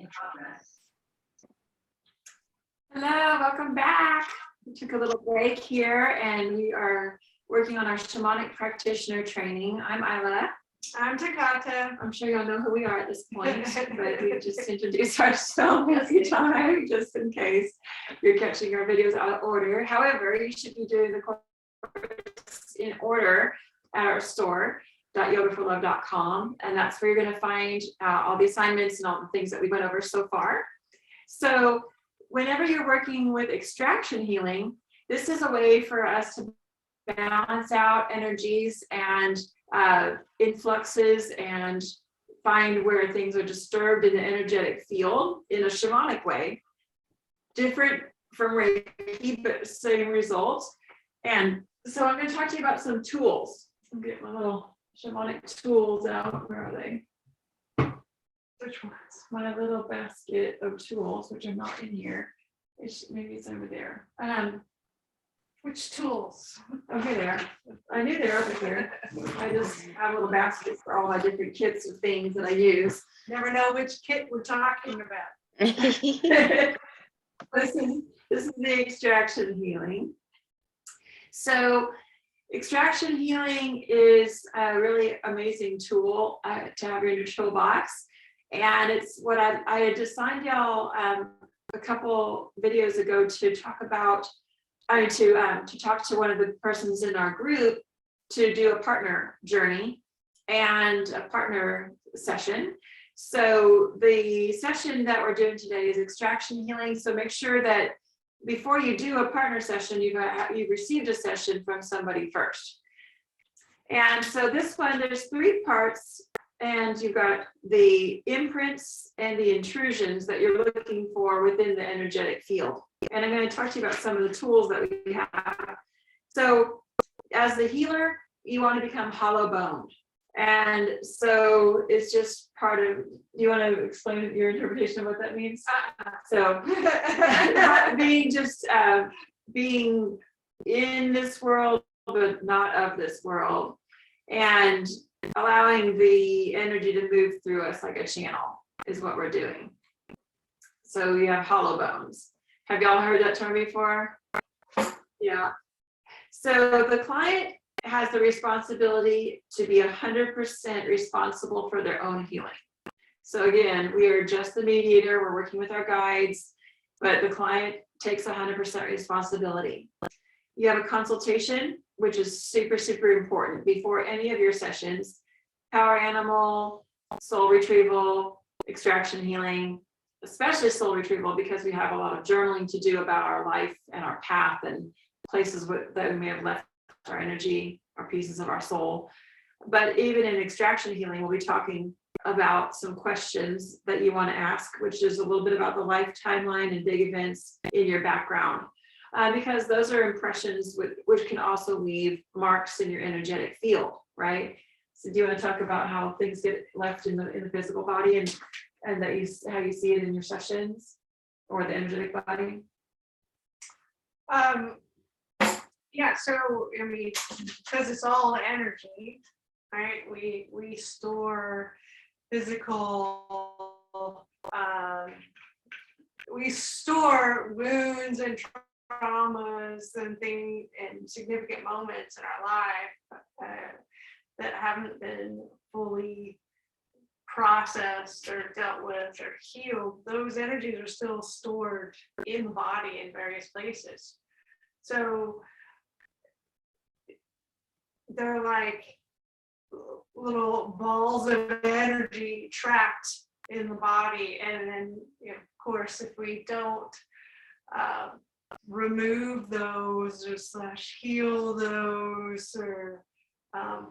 in progress. Hello, welcome back. We took a little break here and we are working on our Shamanic Practitioner training. I'm Isla. I'm Chakra. I'm sure y'all know who we are at this point, but we just introduce ourselves every time, just in case you're catching our videos out of order. However, you should be doing the course in order at our store, yogaforlove.com, and that's where you're going to find all the assignments and all the things that we went over so far. So whenever you're working with extraction healing, this is a way for us to balance out energies and influxes and find where things are disturbed in the energetic field in a shamanic way. Different from Reiki, but same results. And so I'm going to talk to you about some tools. I'll get my little shamanic tools out. Where are they? Which ones? My little basket of tools, which are not in here. Maybe it's over there. Which tools? Okay, there. I knew they're over here. I just have little baskets for all my different kits of things that I use. Never know which kit we're talking about. This is the extraction healing. So extraction healing is a really amazing tool to have in your toolbox. And it's what I had assigned y'all a couple videos ago to talk about, to talk to one of the persons in our group to do a partner journey and a partner session. So the session that we're doing today is extraction healing. So make sure that before you do a partner session, you've received a session from somebody first. And so this one, there's 3 parts, and you've got the imprints and the intrusions that you're looking for within the energetic field. And I'm going to talk to you about some of the tools that we have. So as the healer, you want to become hollow boned. And so it's just part of, you want to explain your interpretation of what that means? So being in this world, but not of this world, and allowing the energy to move through us like a channel is what we're doing. So you have hollow bones. Have y'all heard that term before? Yeah. So the client has the responsibility to be 100% responsible for their own healing. So again, we are just the mediator. We're working with our guides, but the client takes 100% responsibility. You have a consultation, which is super, super important before any of your sessions. Power animal, soul retrieval, extraction healing, especially soul retrieval, because we have a lot of journaling to do about our life and our path and places that we may have left our energy or pieces of our soul. But even in extraction healing, we'll be talking about some questions that you want to ask, which is a little bit about the life timeline and big events in your background, because those are impressions which can also leave marks in your energetic field, right? So do you want to talk about how things get left in the physical body and how you see it in your sessions or the energetic body? Yeah, so I mean, because it's all energy, right? We store physical, we store wounds and traumas and things and significant moments in our life that haven't been fully processed or dealt with or healed. Those energies are still stored in the body in various places. So they're like little balls of energy trapped in the body. And then, of course, if we don't remove those or heal those or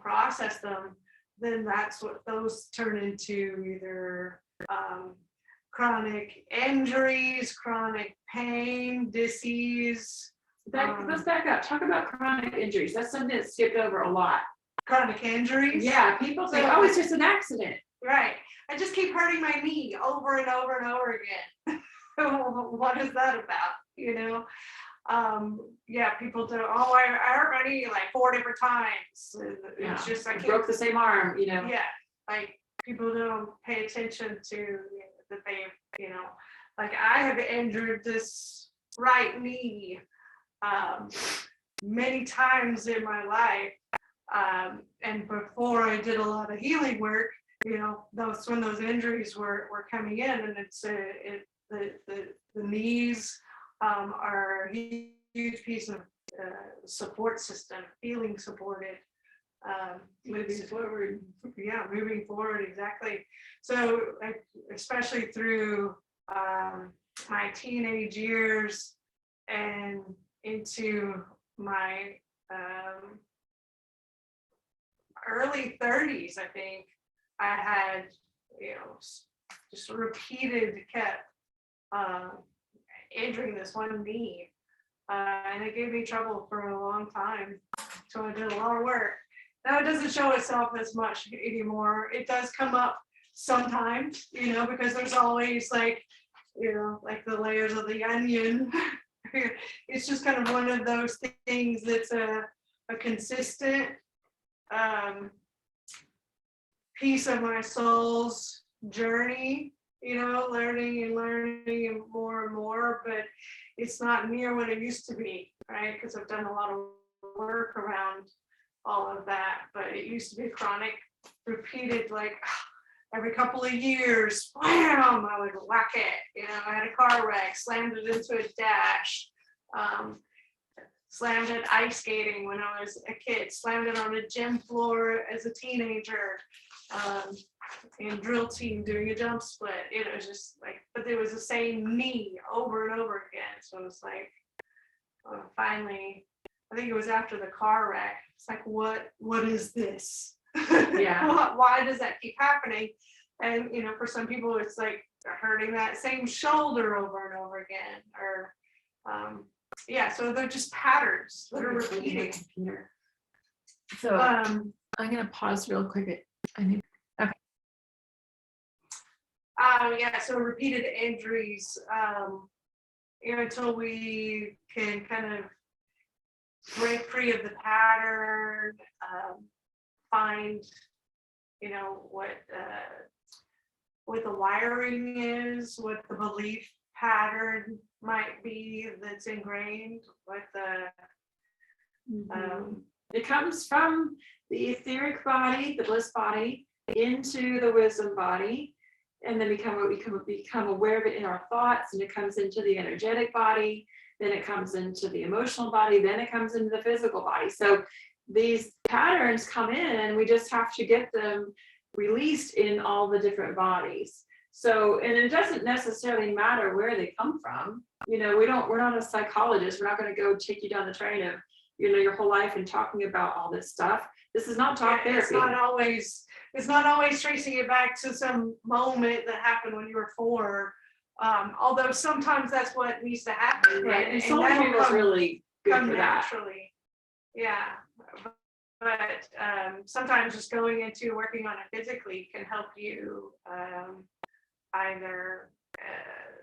process them, then that's what those turn into, either chronic injuries, chronic pain, disease. Let's back up. Talk about chronic injuries. That's something that's skipped over a lot. Chronic injuries? Yeah, people think, oh, it's just an accident. Right. I just keep hurting my knee over and over and over again. What is that about? Yeah, people do, oh, I hurt my knee like 4 different times. It's just I broke the same arm, Yeah, like people don't pay attention to that they you know, like I have injured this right knee many times in my life. And before I did a lot of healing work, you know, those when those injuries were coming in, and the knees are a huge piece of support system, feeling supported. Moving forward. Yeah, moving forward, exactly. So especially through my teenage years and into my early 30s, I think I had, you know, just repeated kept injuring this one knee, and it gave me trouble for a long time. So I did a lot of work. Now it doesn't show itself as much anymore. It does come up sometimes, you know, because there's always like, you know, like the layers of the onion. It's just kind of one of those things that's a consistent piece of my soul's journey, you know, learning and more, but it's not near what it used to be, right? Because I've done a lot of work around all of that, but it used to be chronic, repeated, like every couple of years, wham, I would whack it. You know, I had a car wreck, slammed it into a dash, slammed it ice skating when I was a kid, slammed it on a gym floor as a teenager, in drill team doing a jump split. It was just like, but there was the same knee over and over again. So it was like, finally, I think it was after the car wreck. It's like, what is this? Yeah. Why does that keep happening? And, you know, for some people, it's like hurting that same shoulder over and over again, or, yeah, so they're just patterns that are repeating. So I'm going to pause real quick. Okay. Yeah, so repeated injuries, you know, until we can kind of break free of the pattern, find, you know, what the wiring is, what the belief pattern might be that's ingrained, what the it comes from the etheric body, the bliss body, into the wisdom body, and then become aware of it in our thoughts, and it comes into the energetic body, then it comes into the emotional body, then it comes into the physical body. So these patterns come in, and we just have to get them released in all the different bodies. So, and it doesn't necessarily matter where they come from. You know, we're not a psychologist. We're not going to go take you down the train of, you know, your whole life and talking about all this stuff. This is not talk therapy. It's not always tracing it back to some moment that happened when you were 4. Although sometimes that's what needs to happen. Right. And soul healing is really good for that. Naturally. Yeah. But sometimes just going into working on it physically can help you either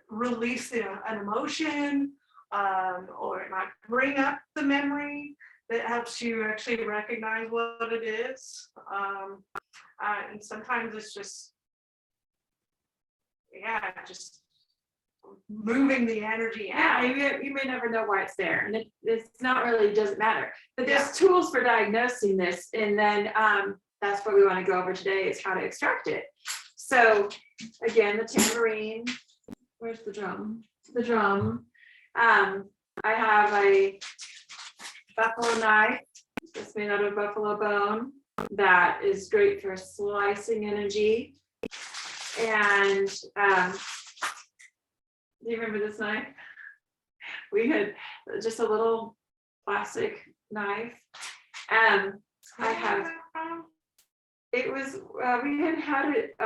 release an emotion, or it might bring up the memory that helps you actually recognize what it is. And sometimes it's just moving the energy out. Yeah, you may never know why it's there, and it's not really, doesn't matter. But there's tools for diagnosing this, and then that's what we want to go over today, is how to extract it. So again, the tambourine. Where's the drum? The drum. I have a buffalo knife that's made out of buffalo bone that is great for slicing energy. And do you remember this knife? We had just a little plastic knife. I have, it was, we had it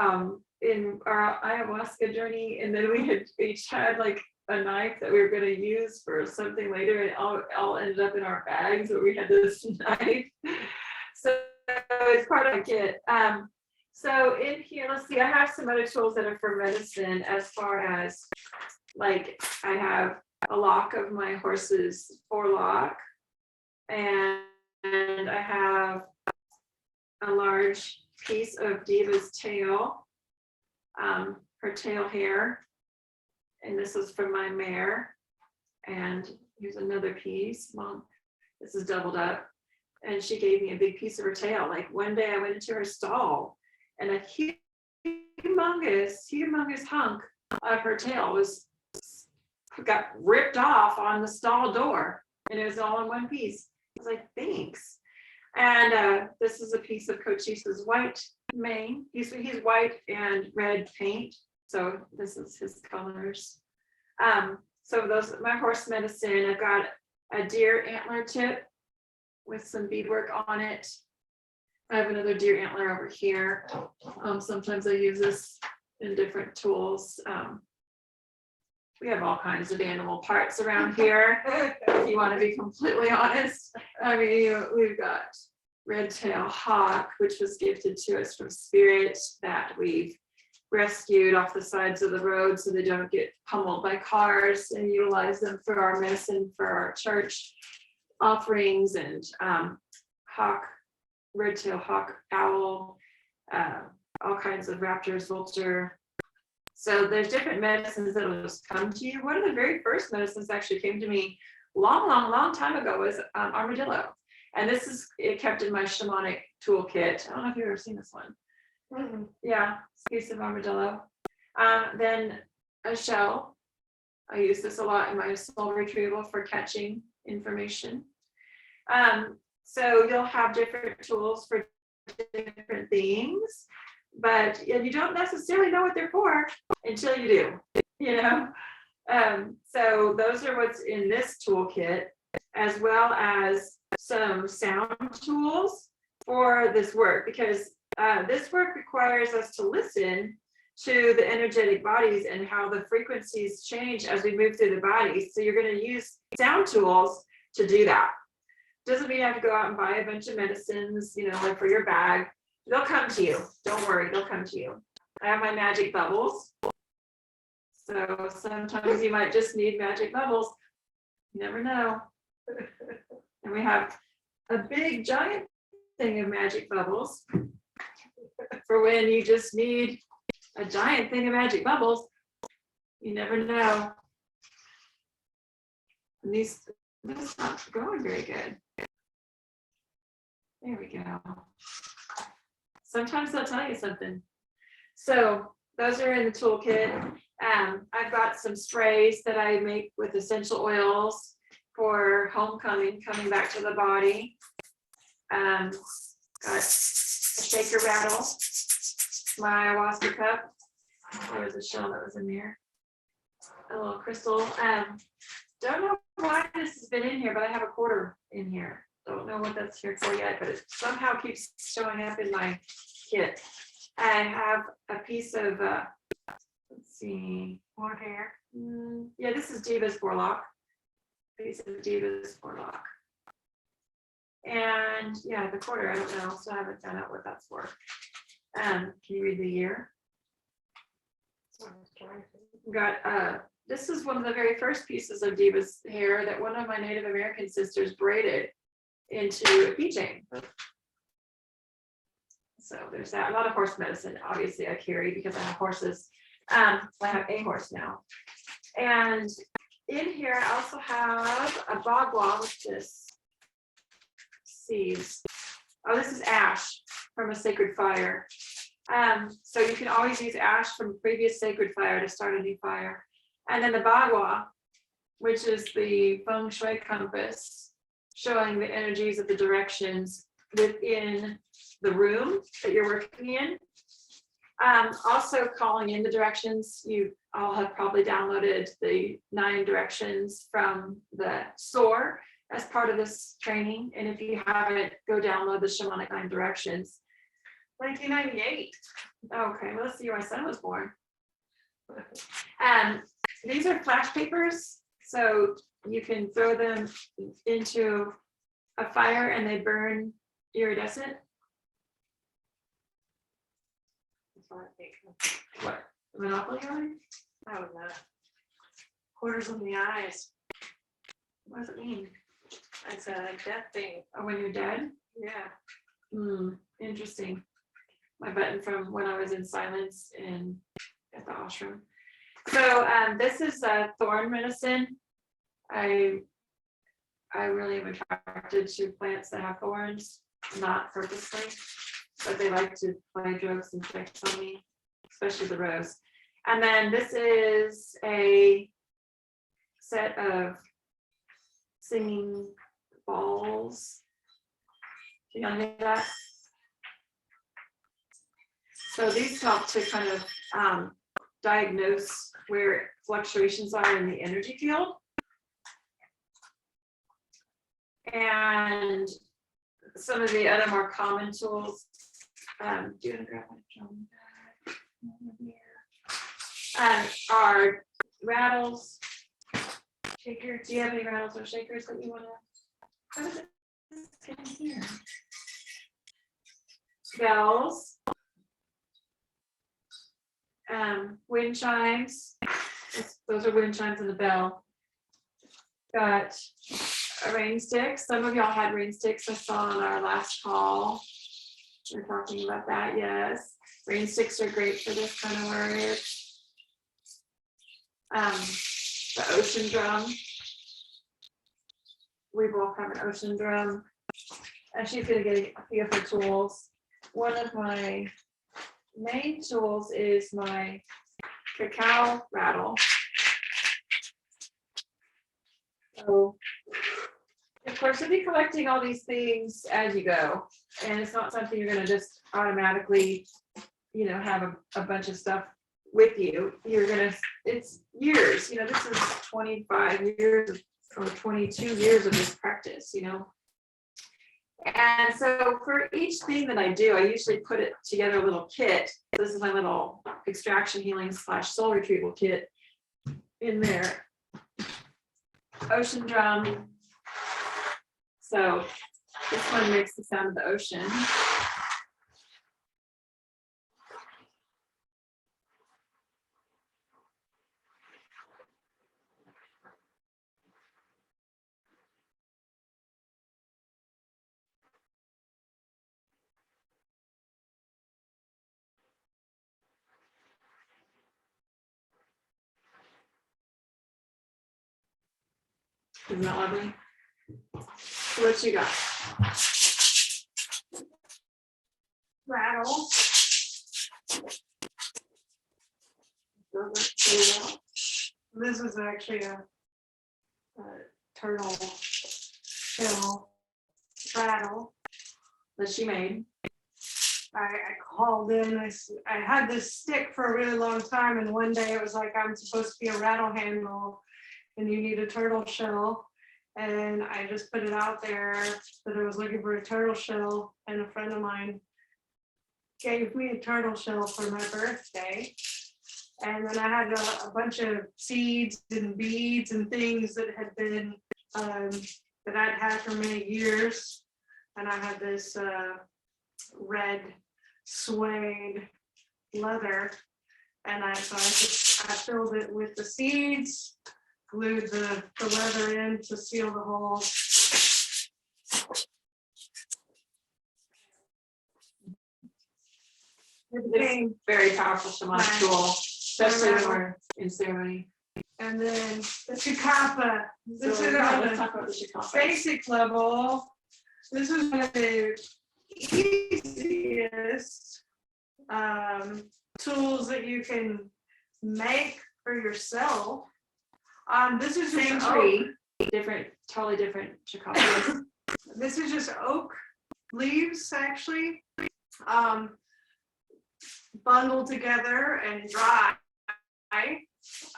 in our ayahuasca journey, and then we had each had like a knife that we were going to use for something later, and it all ended up in our bags, but we had this knife. So it's part of a kit. So in here, let's see, I have some other tools that are for medicine, as far as like I have a lock of my horse's forelock, and I have a large piece of Diva's tail, her tail hair, And this is from my mare. And here's another piece. Mom, this is doubled up. And she gave me a big piece of her tail. Like one day I went into her stall and a humongous hunk of her tail got ripped off on the stall door. And it was all in one piece. I was like, thanks. And this is a piece of Cochise's white mane. He's white and red paint. So this is his colors. So those, my horse medicine, I've got a deer antler tip with some beadwork on it. I have another deer antler over here. Sometimes I use this in different tools. We have all kinds of animal parts around here, if you want to be completely honest. I mean, we've got red tail hawk, which was gifted to us from spirit, that we've rescued off the sides of the road so they don't get pummeled by cars, and utilize them for our medicine for our church offerings. And hawk, red tail hawk, owl, all kinds of raptors, vulture. So there's different medicines that will just come to you. One of the very first medicines actually came to me long time ago was armadillo. And this is it kept in my shamanic toolkit. I don't know if you've ever seen this one. Mm-hmm. Yeah, piece of armadillo. Then a shell. I use this a lot in my soul retrieval for catching information. So you'll have different tools for different things, but you don't necessarily know what they're for until you do, you know? So those are what's in this toolkit, as well as some sound tools for this work, because this work requires us to listen to the energetic bodies and how the frequencies change as we move through the body. So you're going to use sound tools to do that. Doesn't mean you have to go out and buy a bunch of medicines, you know, like for your bag. They'll come to you. Don't worry, they'll come to you. I have my magic bubbles. So sometimes you might just need magic bubbles. You never know. And we have a big giant thing of magic bubbles for when you just need a giant thing of magic bubbles. You never know. And this is not going very good. There we go. Sometimes they'll tell you something. So those are in the toolkit. I've got some sprays that I make with essential oils for homecoming, coming back to the body. Got a shaker rattle, my ayahuasca cup. There was a shell that was in there. A little crystal. Don't know why this has been in here, but I have a quarter in here. Don't know what that's here for yet, but it somehow keeps showing up in my kit. I have a piece of, let's see, more hair. Yeah, this is Diva's Warlock. Piece of Diva's Warlock. And yeah, the quarter, I don't know, so I haven't found out what that's for. Can you read the year? Got this is one of the very first pieces of Diva's hair that one of my Native American sisters braided into a keychain. So there's that. A lot of horse medicine, obviously, I carry because I have horses. I have a horse now. And in here, I also have a bagua with this seeds. Oh, this is ash from a sacred fire. So you can always use ash from a previous sacred fire to start a new fire. And then the bagua, which is the feng shui compass, showing the energies of the directions within the room that you're working in. Also calling in the directions. You all have probably downloaded the 9 directions from the SOAR as part of this training. And if you haven't, go download the Shamanic 9 Directions. 1998. Okay, well, let's see where my son was born. These are flash papers, so you can throw them into a fire and they burn iridescent. What? Monopoly on? Oh, no. Quarters in the eyes. What does it mean? It's a death thing. Oh, when you're dead? Yeah. Interesting. My button from when I was in silence at the ashram. So this is thorn medicine. I really am attracted to plants that have thorns, not purposely, but they like to play jokes and tricks on me, especially the rose. And then this is a set of singing balls. Do you hear that? So these help to kind of diagnose where fluctuations are in the energy field. And some of the other more common tools, do you want to grab my drum bag? Are rattles, shakers. Do you have any rattles or shakers that you want to? How does it get in here? Bells, wind chimes. Those are wind chimes in the bell. Got a rain stick. Some of y'all had rain sticks. I saw on our last call. We're talking about that. Yes, rain sticks are great for this kind of work. The ocean drum. We both have an ocean drum. And she's going to get a few of her tools. One of my main tools is my cacao rattle. So, of course, you'll be collecting all these things as you go. And it's not something you're going to just automatically, have a bunch of stuff with you. You're going to, it's years, this is 25 years or 22 years of this practice, And so for each thing that I do, I usually put it together a little kit. This is my little extraction healing / soul retrieval kit in there. Ocean drum. So this one makes the sound of the ocean. Isn't that lovely? So what you got? Rattle. This is actually a turtle shell rattle That she made. I called in. I had this stick for a really long time, and one day it was like, I'm supposed to be a rattle handle, and you need a turtle shell. And I just put it out there that I was looking for a turtle shell, and a friend of mine gave me a turtle shell for my birthday. And then I had a bunch of seeds and beads and things that had been, that I'd had for many years. And I had this red suede leather. And I filled it with the seeds, glued the leather in to seal the hole. It's very powerful shamanic tool, especially when we're in ceremony. And then the chakra. This So, is let's talk about the chakra. basic level. This is one of the easiest tools that you can make for yourself. This is Same just tree, totally different chakra. This is just oak leaves, actually, bundled together and dry.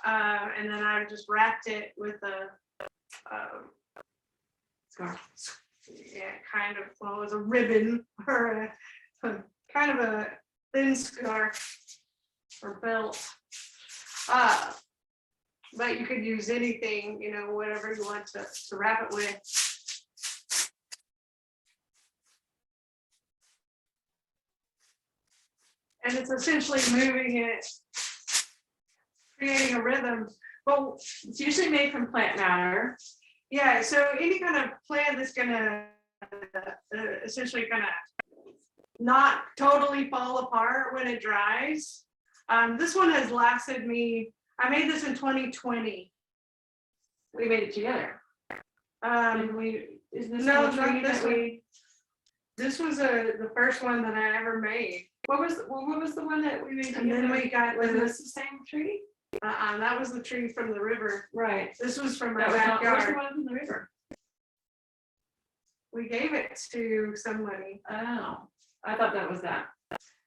And then I just wrapped it with a Scarf. Yeah, kind of. Well, it was a ribbon or a kind of a thin scarf or belt. But you could use anything, whatever you want to wrap it with. And it's essentially moving it, creating a rhythm. Well, it's usually made from plant matter. Yeah, so any kind of plant that's gonna essentially gonna not totally fall apart when it dries. This one has lasted me, I made this in 2020. We made it together. Is this No, the not tree this that one. we? This was the first one that I ever made. What was the one that we made And together? then we got Was the, this the same tree? that was the tree from the river. Right. This was from my That was not, where's the backyard. one from the river? We gave it to somebody. Oh, I thought that was that.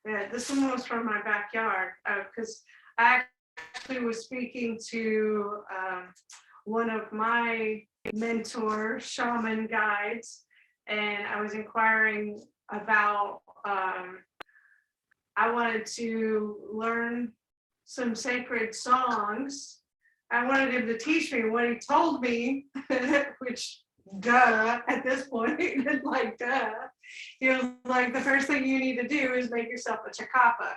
Yeah, this one was from my backyard, because I actually was speaking to one of my mentor shaman guides, and I was inquiring about, I wanted to learn some sacred songs. I wanted him to teach me what he told me, which duh, at this point, like duh. He was like, the first thing you need to do is make yourself a chakapa.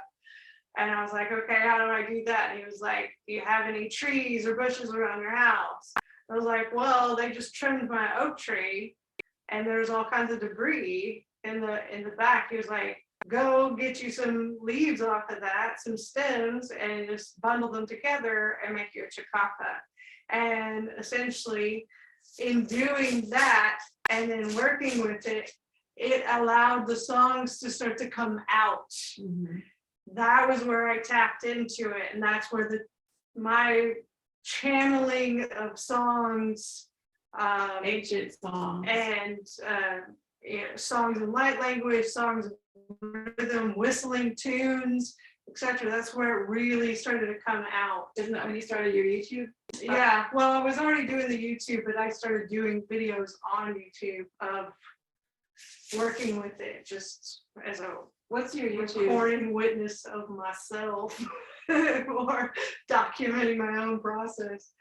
And I was like, okay, how do I do that? And he was like, do you have any trees or bushes around your house? I was like, well, they just trimmed my oak tree and there's all kinds of debris in the back. He was like, go get you some leaves off of that, some stems, and just bundle them together and make you a chakapa. And essentially, in doing that and then working with it, it allowed the songs to start to come out. Mm-hmm. That was where I tapped into it, and that's where my channeling of songs, Ancient songs, and songs in light language, songs of rhythm, whistling tunes, etc. That's where it really started to come out. Isn't that when you started your YouTube? Yeah, well, I was already doing the YouTube, but I started doing videos on YouTube of working with it just as a What's your YouTube? recording witness of myself or documenting my own process.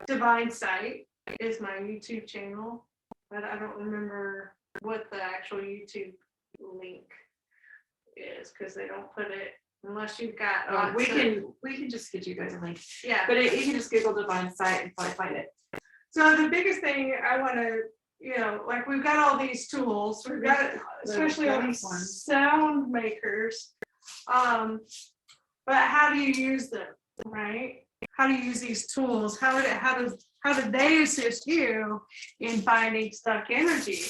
Divine Sight is my YouTube channel, but I don't remember what the actual YouTube link is because they don't put it unless you've got. We can just get you guys a link. Yeah, But you can just Google Divine Sight and probably find it. so the biggest thing I want to, like we've got all these tools, we've got especially all these sound makers, but how do you use them, right? How do you use these tools? How did they assist you in finding stuck energy,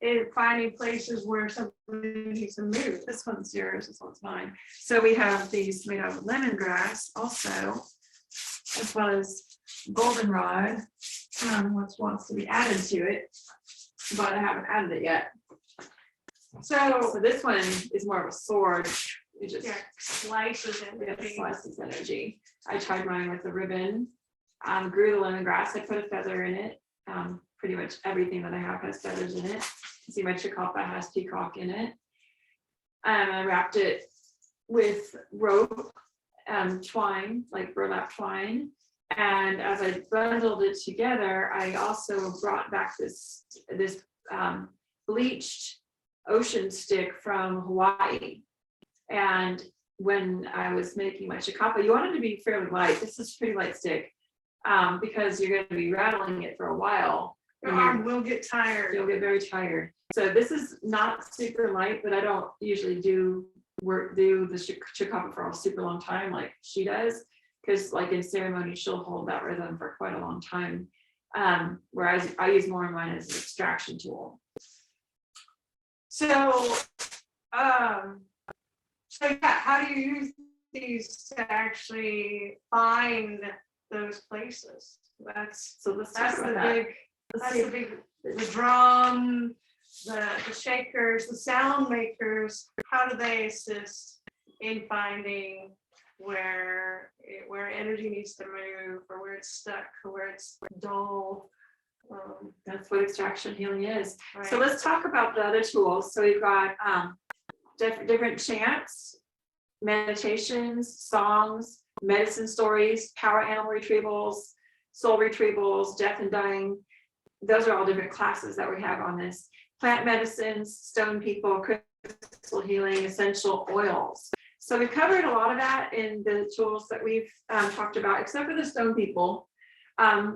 in finding places where something needs to move? This one's yours, this one's mine. So we have these made out of lemongrass also, as well as goldenrod, which wants to be added to it, but I haven't added it yet. So this one is more of a sword. It just slices energy. Slices energy. I tried mine with a ribbon, grew the lemongrass. I put a feather in it. Pretty much everything that I have has feathers in it. You see my chakapa has peacock in it. I wrapped it with rope, twine, like burlap twine. And as I bundled it together, I also brought back this bleached ocean stick from Hawaii. And when I was making my chakapa, you want it to be fairly light. This is a pretty light stick because you're going to be rattling it for a while. Your arm will get tired. You'll get very tired. So this is not super light, but I don't usually do the chakapa for a super long time like she does. Because like in ceremony, she'll hold that rhythm for quite a long time. Whereas I use more of mine as an extraction tool. So yeah, how do you use these to actually find those places? That's the drum, the shakers, the sound makers. How do they assist in finding where energy needs to move, or where it's stuck, or where it's dull? That's what extraction healing is. Right. So let's talk about the other tools. So we've got different chants, meditations, songs, medicine stories, power animal retrievals, soul retrievals, death and dying. Those are all different classes that we have on this. Plant medicines, stone people, crystal healing, essential oils. So we covered a lot of that in the tools that we've talked about, except for the stone people,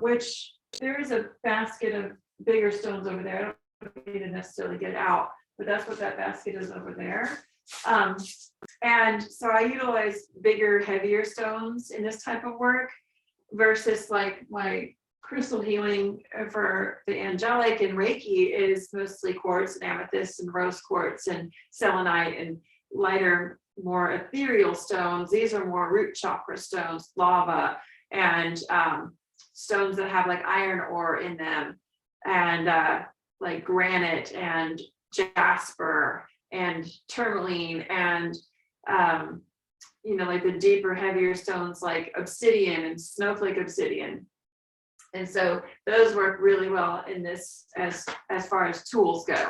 which there is a basket of bigger stones over there. I don't need to necessarily get it out, but that's what that basket is over there. And so I utilize bigger, heavier stones in this type of work versus like my crystal healing for the angelic and Reiki is mostly quartz and amethyst and rose quartz and selenite and lighter, more ethereal stones. These are more root chakra stones, lava, and stones that have like iron ore in them, and like granite and jasper and tourmaline, and like the deeper, heavier stones like obsidian and snowflake obsidian. And so those work really well in this as far as tools go.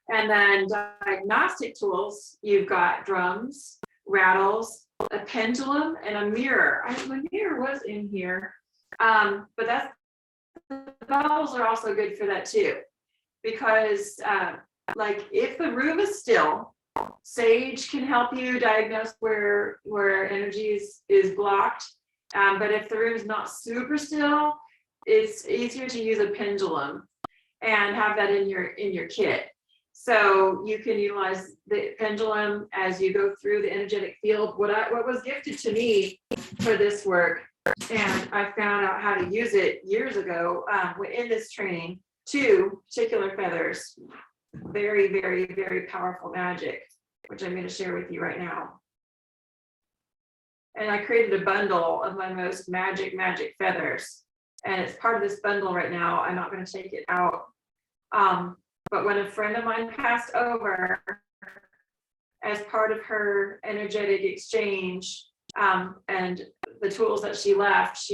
And then diagnostic tools, you've got drums, rattles, a pendulum, and a mirror. My mirror was in here, but the bells are also good for that too, because like if the room is still, sage can help you diagnose where energy is blocked. But if the room is not super still, it's easier to use a pendulum and have that in your kit. So you can utilize the pendulum as you go through the energetic field. What was gifted to me for this work, and I found out how to use it years ago in this training, 2 particular feathers. Very, very, very powerful magic, which I'm going to share with you right now. And I created a bundle of my most magic feathers. And it's part of this bundle right now. I'm not going to take it out. But when a friend of mine passed over, as part of her energetic exchange, and the tools that she left,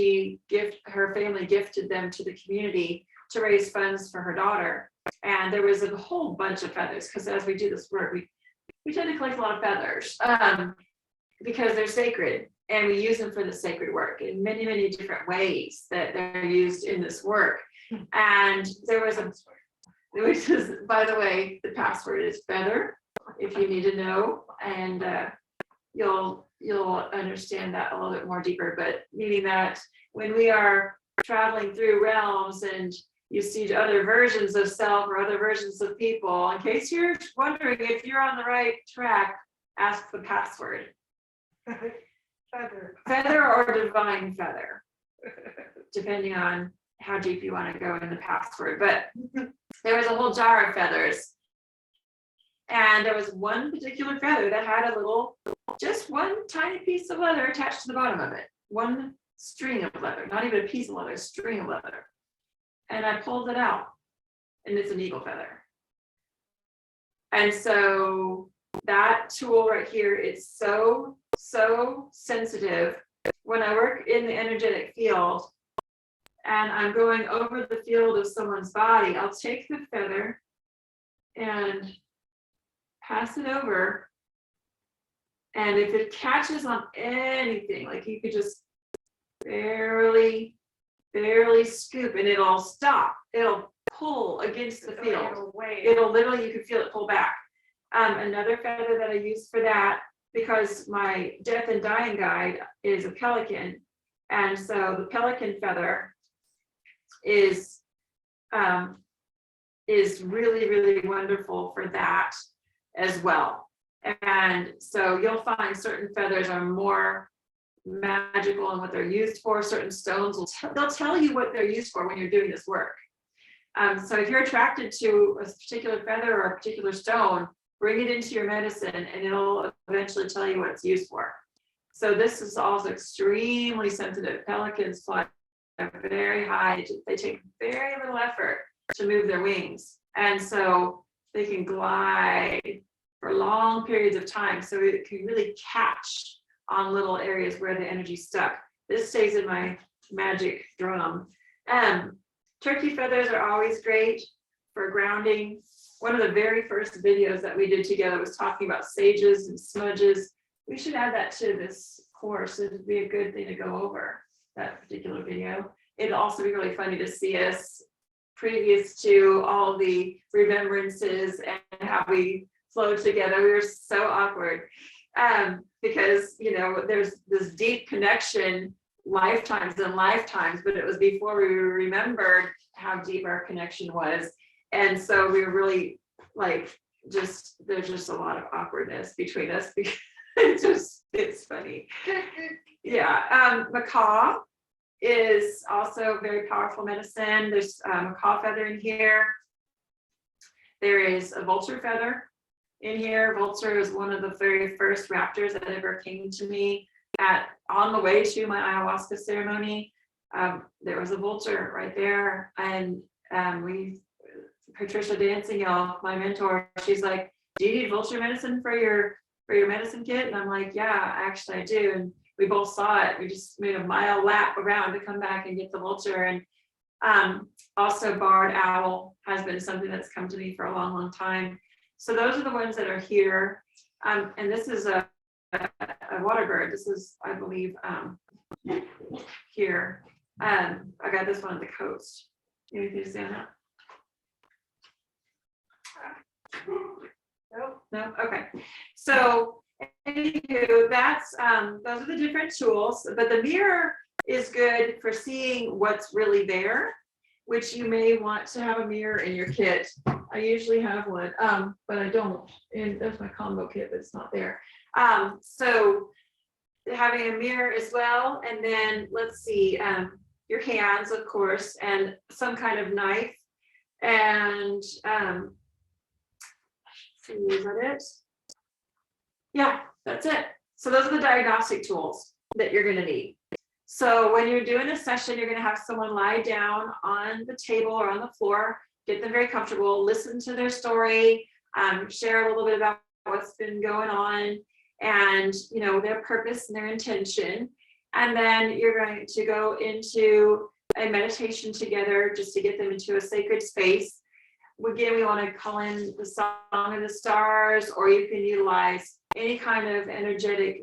her family gifted them to the community to raise funds for her daughter. And there was a whole bunch of feathers, because as we do this work, we tend to collect a lot of feathers because they're sacred, and we use them for the sacred work in many, many different ways that they're used in this work. And there was which is, by the way, the password is feather, if you need to know, and you'll understand that a little bit more deeper. But meaning that when we are traveling through realms and you see other versions of self or other versions of people, in case you're wondering if you're on the right track, ask the password. Feather or divine feather, depending on how deep you want to go in the password. But there was a whole jar of feathers, and there was one particular feather that had just one tiny piece of leather attached to the bottom of it. One string of leather, not even a piece of leather, a string of leather. And I pulled it out, and it's an eagle feather. And so that tool right here is so sensitive. When I work in the energetic field and I'm going over the field of someone's body, I'll take the feather and pass it over. And if it catches on anything, like you could just barely scoop, and it'll stop. It'll pull against the field. It'll literally, you can feel it pull back. Another feather that I use for that, because my death and dying guide is a pelican, and so the pelican feather is really, really wonderful for that as well. And so you'll find certain feathers are more magical in what they're used for. Certain stones they'll tell you what they're used for when you're doing this work. So if you're attracted to a particular feather or a particular stone, bring it into your medicine and it'll eventually tell you what it's used for. So this is also extremely sensitive. Pelicans fly very high. They take very little effort to move their wings. And so they can glide for long periods of time. So it can really catch on little areas where the energy's stuck. This stays in my magic drum. Turkey feathers are always great for grounding. One of the very first videos that we did together was talking about sages and smudges. We should add that to this course. It would be a good thing to go over, that particular video. It'd also be really funny to see us previous to all the remembrances and how we flowed together. We were so awkward because, there's this deep connection, lifetimes and lifetimes, but it was before we remembered how deep our connection was. And so we were really there's just a lot of awkwardness between us because it's funny. Yeah. Macaw is also very powerful medicine. There's macaw feather in here. There is a vulture feather in here. Vulture is one of the very first raptors that ever came to me on the way to my ayahuasca ceremony. There was a vulture right there, and Patricia Dancing, y'all, my mentor, she's like, "Do you need vulture medicine for your medicine kit?" And I'm like, "Yeah, actually I do." And we both saw it. We just made a mile lap around to come back and get the vulture. And also barred owl has been something that's come to me for a long, long time. So those are the ones that are here. And this is a water bird. This is, I believe, here. I got this one at the coast. Anything to say on that? Nope. No. Okay. So anywho, that's those are the different tools, but the mirror is good for seeing what's really there, which you may want to have a mirror in your kit. I usually have one, but I don't. And that's my combo kit, but it's not there. So having a mirror as well, and then let's see, your hands, of course, and some kind of knife, and is that it? Yeah, that's it. So those are the diagnostic tools that you're going to need. So when you're doing a session, you're going to have someone lie down on the table or on the floor, get them very comfortable, listen to their story, share a little bit about what's been going on, and their purpose and their intention. And then you're going to go into a meditation together just to get them into a sacred space. Again, we want to call in the song of the stars, or you can utilize any kind of energetic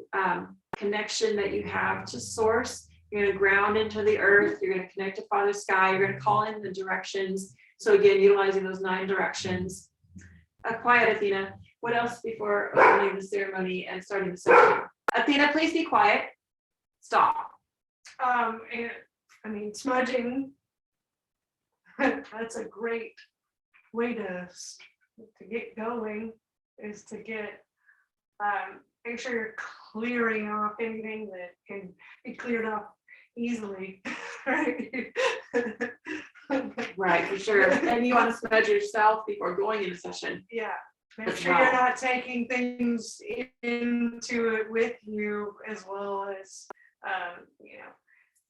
connection that you have to source. You're going to ground into the earth. You're going to connect to Father Sky. You're going to call in the directions. So again, utilizing those 9 directions. Quiet, Athena. What else before opening the ceremony and starting the session? Athena, please be quiet. Stop. And smudging. That's a great way to get going, is to get make sure you're clearing off anything that can be cleared off easily. Right. Right, for sure. And you want to smudge yourself before going into session. Yeah. Make sure you're not taking things into it with you, as well as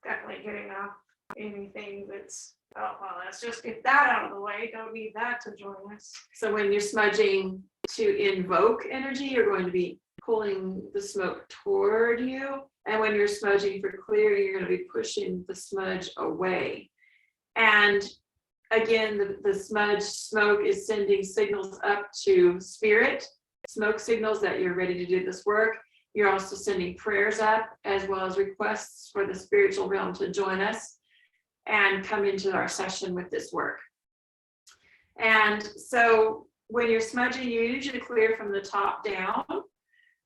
definitely getting off anything that's, oh, well, let's just get that out of the way. Don't need that to join us. So when you're smudging to invoke energy, you're going to be pulling the smoke toward you. And when you're smudging for clearing, you're going to be pushing the smudge away. And again, the smudge smoke is sending signals up to spirit, smoke signals that you're ready to do this work. You're also sending prayers up, as well as requests for the spiritual realm to join us and come into our session with this work. And so when you're smudging, you usually clear from the top down.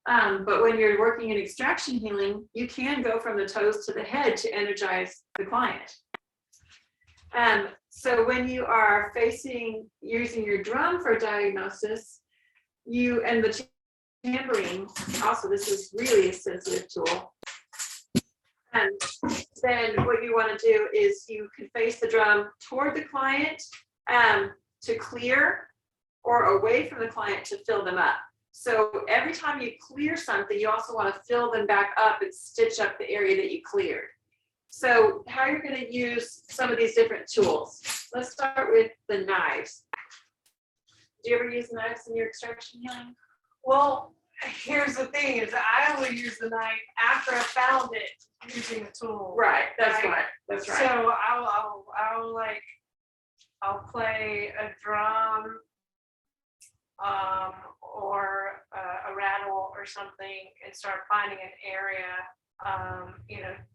But when you're working in extraction healing, you can go from the toes to the head to energize the client. So when you are using your drum for diagnosis, and the tambourine, also this is really a sensitive tool. And then what you want to do is you can face the drum toward the client to clear, or away from the client to fill them up. So every time you clear something, you also want to fill them back up and stitch up the area that you cleared. So how you're going to use some of these different tools. Let's start with the knives. Do you ever use knives in your extraction healing? Well, here's the thing, is I only use the knife after I found it using a tool. Right, that's right. That's right. So I'll play a drum or a rattle or something and start finding an area,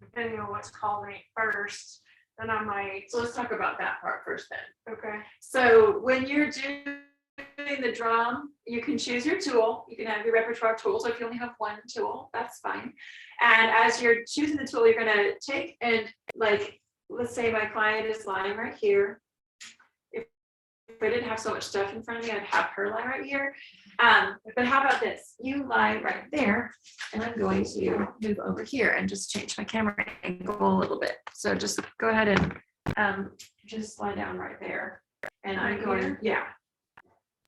depending on what's calling me first, then I might. So let's talk about that part first then. Okay. So when you're doing the drum, you can choose your tool. You can have your repertoire tools, or if you only have one tool, that's fine. And as you're choosing the tool, you're going to take and, like, let's say my client is lying right here. If I didn't have so much stuff in front of me, I'd have her lie right here. But how about this? You lie right there, and I'm going to move over here and just change my camera angle a little bit. So just go ahead and just lie down right there. And I'm going, yeah.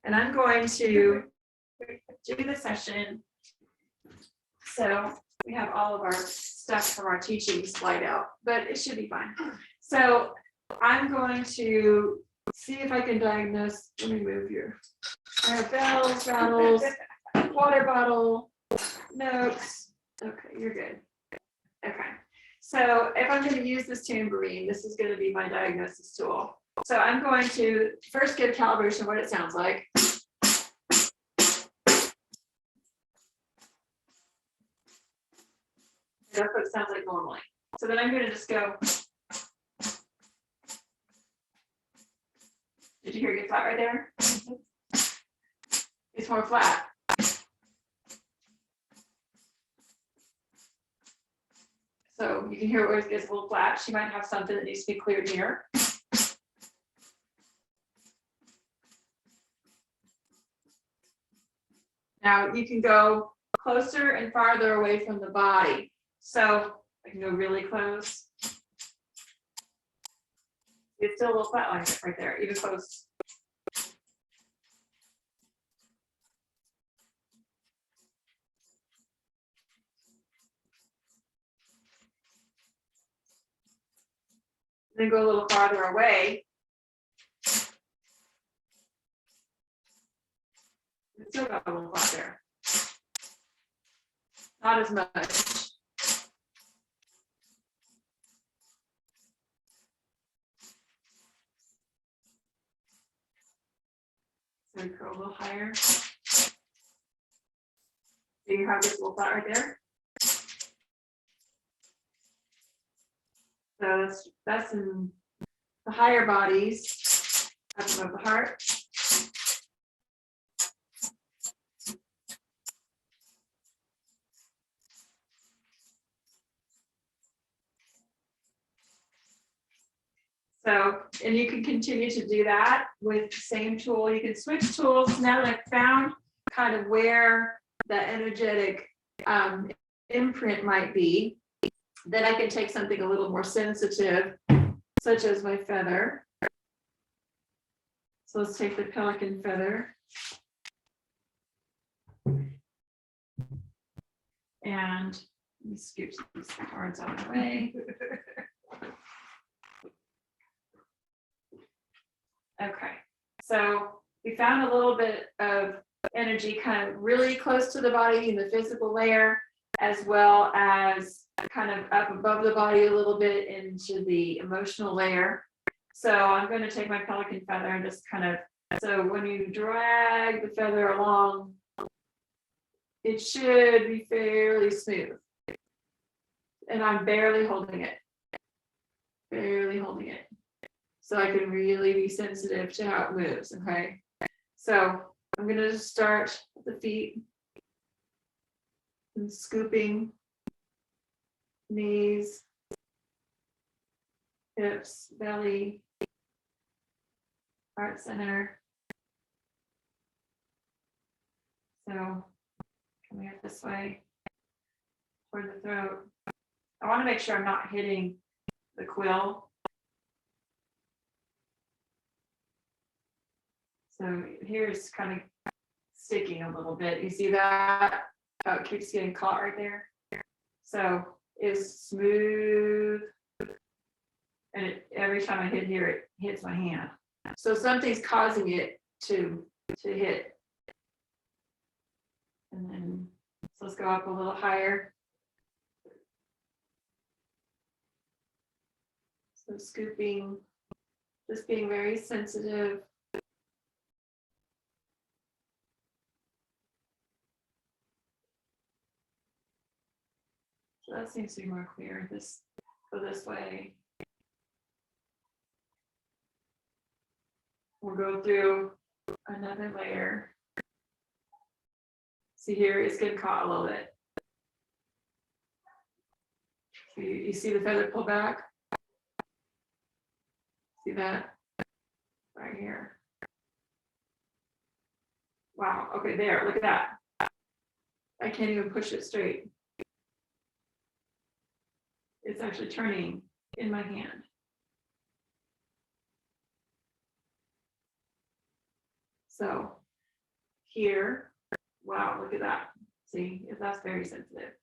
And I'm going to do the session. So we have all of our stuff from our teachings laid out, but it should be fine. So I'm going to see if I can diagnose. Let me move here. I have bells, rattles, water bottle, notes. Okay, you're good. Okay. So if I'm going to use this tambourine, this is going to be my diagnosis tool. So I'm going to first get a calibration of what it sounds like. That's what it sounds like normally. So then I'm going to just go. Did you hear it get flat right there? It's more flat. So you can hear where it gets a little flat. She might have something that needs to be cleared here. Now you can go closer and farther away from the body. So I can go really close. It's still a little flat like it right there, even close. Then go a little farther away. It's still got a little flat there. Not as much. So go a little higher. So you have this little flat right there. So that's in the higher bodies, up above the heart. So, and you can continue to do that with the same tool. You can switch tools now that I've found kind of where the energetic imprint might be. Then I can take something a little more sensitive, such as my feather. So let's take the Pelican Feather. And let me scoop these cards out of the way. Okay, so we found a little bit of energy kind of really close to the body in the physical layer, as well as kind of up above the body a little bit into the emotional layer. So I'm going to take my Pelican Feather and just kind of, so when you drag the feather along, it should be fairly smooth. And I'm barely holding it. Barely holding it. So I can really be sensitive to how it moves, okay? So I'm going to start at the feet and scooping, knees, hips, belly, heart center. So coming up this way toward the throat. I want to make sure I'm not hitting the quill. So here's kind of sticking a little bit. You see that? Oh, it keeps getting caught right there. So it's smooth. And every time I hit here, it hits my hand. So something's causing it to hit. And then, so let's go up a little higher. So scooping, just being very sensitive. So that seems to be more clear. This go this way. We'll go through another layer. See here, it's getting caught a little bit. So you see the feather pull back? See that? Right here. Wow, okay, there, look at that. I can't even push it straight. It's actually turning in my hand. So here, wow, look at that. See, that's very sensitive.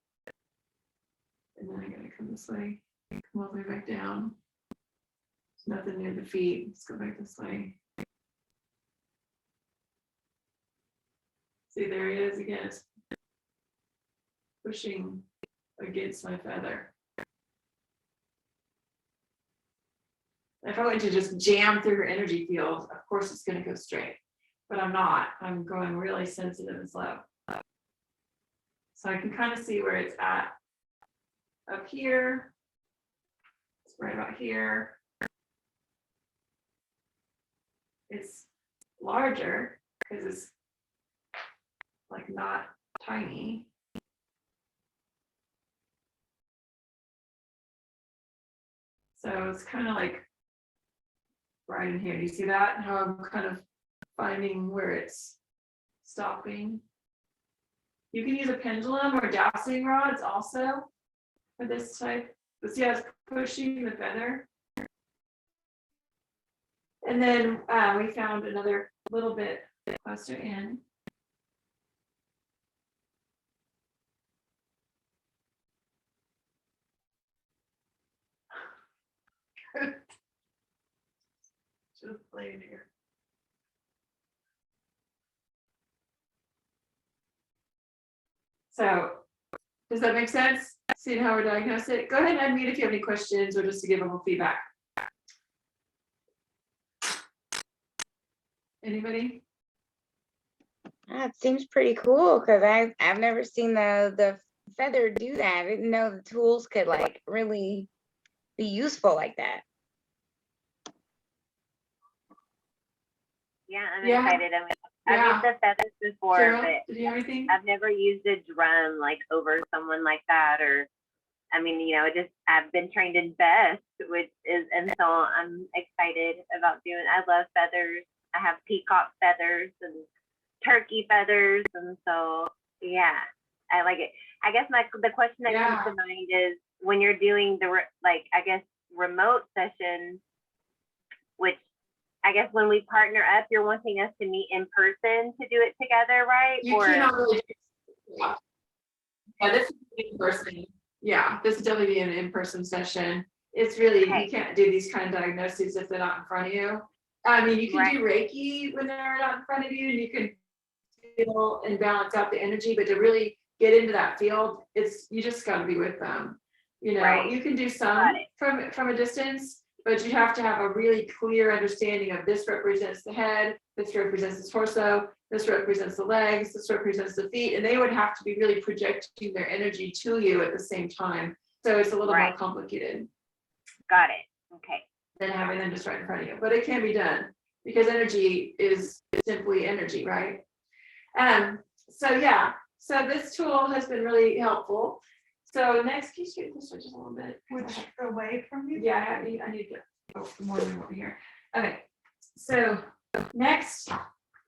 And then I'm gonna come this way, come all the way back down. There's nothing near the feet. Let's go back this way. See, there he is again. It's pushing against my feather. If I went to just jam through her energy field, of course it's going to go straight, but I'm not. I'm going really sensitive and slow. So I can kind of see where it's at. Up here, it's right about here. It's larger because it's like not tiny. So it's kind of like right in here. Do you see that? How I'm kind of finding where it's stopping. You can use a pendulum or dowsing rods also for this type. But see how it's pushing the feather. And then we found another little bit closer in. Just laying here. So, does that make sense? Seeing how we're diagnosing it? Go ahead and unmute if you have any questions or just to give a little feedback. Anybody? It seems pretty cool because I've never seen the feather do that. I didn't know the tools could like really be useful like that. Yeah, I'm Yeah. excited. I mean, I've Yeah. used the feathers before, Cheryl, but did you have anything? I've never used a drum like over someone like that. Or, I mean, you know, I've been trained in best, and so I'm excited about doing. I love feathers. I have peacock feathers and turkey feathers, and so yeah, I like it. I guess the question that comes to mind is when you're doing the remote sessions, which I guess when we partner up, you're wanting us to meet in person to do it together, right? You cannot really do yeah, this is in person. Yeah, this is definitely be an in-person session. It's really, you can't do these kind of diagnoses if they're not in front of you. I mean, you can do Reiki when they're not in front of you, and you can feel and balance out the energy, but to really get into that field, you just got to be with them. You know, you can do some from a distance, but you have to have a really clear understanding of this represents the head, this represents the torso, this represents the legs, this represents the feet, and they would have to be really projecting their energy to you at the same time. So it's a little more complicated. Got it. Okay. Than having them just right in front of you, but it can be done because energy is simply energy, right? So yeah, so this tool has been really helpful. So next, can you scoot this way just a little bit? Which away from you? Yeah, I need to go more than over here. Okay, so next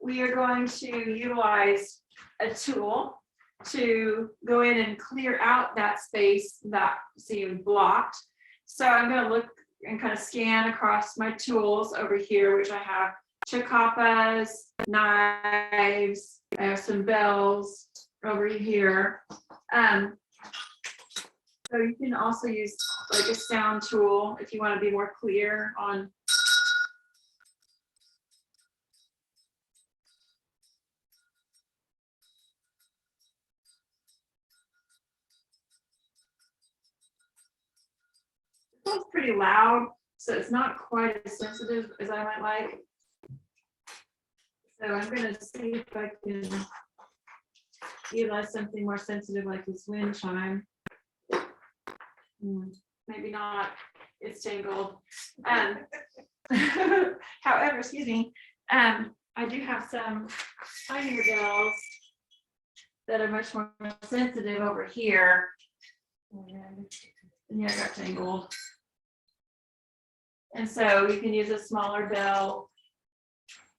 we are going to utilize a tool to go in and clear out that space that seemed blocked. So I'm going to look and kind of scan across my tools over here, which I have chakapas, knives, I have some bells over here. So you can also use like a sound tool if you want to be more clear on. It's pretty loud, so it's not quite as sensitive as I might like. So I'm going to see if I can utilize something more sensitive like this wind chime. Maybe not, it's tangled. However, excuse me, I do have some tinier bells that are much more sensitive over here. And yeah, I got tangled. And so you can use a smaller bell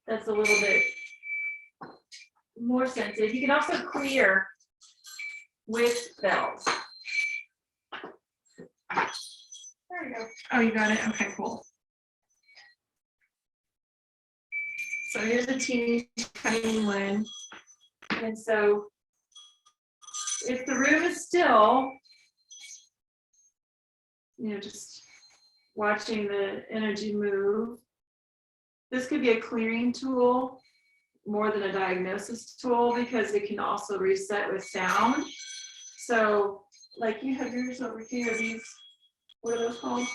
that's a little bit more sensitive. You can also clear with bells. There you go. Oh, you got it. Okay, cool. So here's a teeny tiny one. And so if the room is still, just watching the energy move, this could be a clearing tool more than a diagnosis tool because it can also reset with sound. So like you have yours over here, these, what are those called?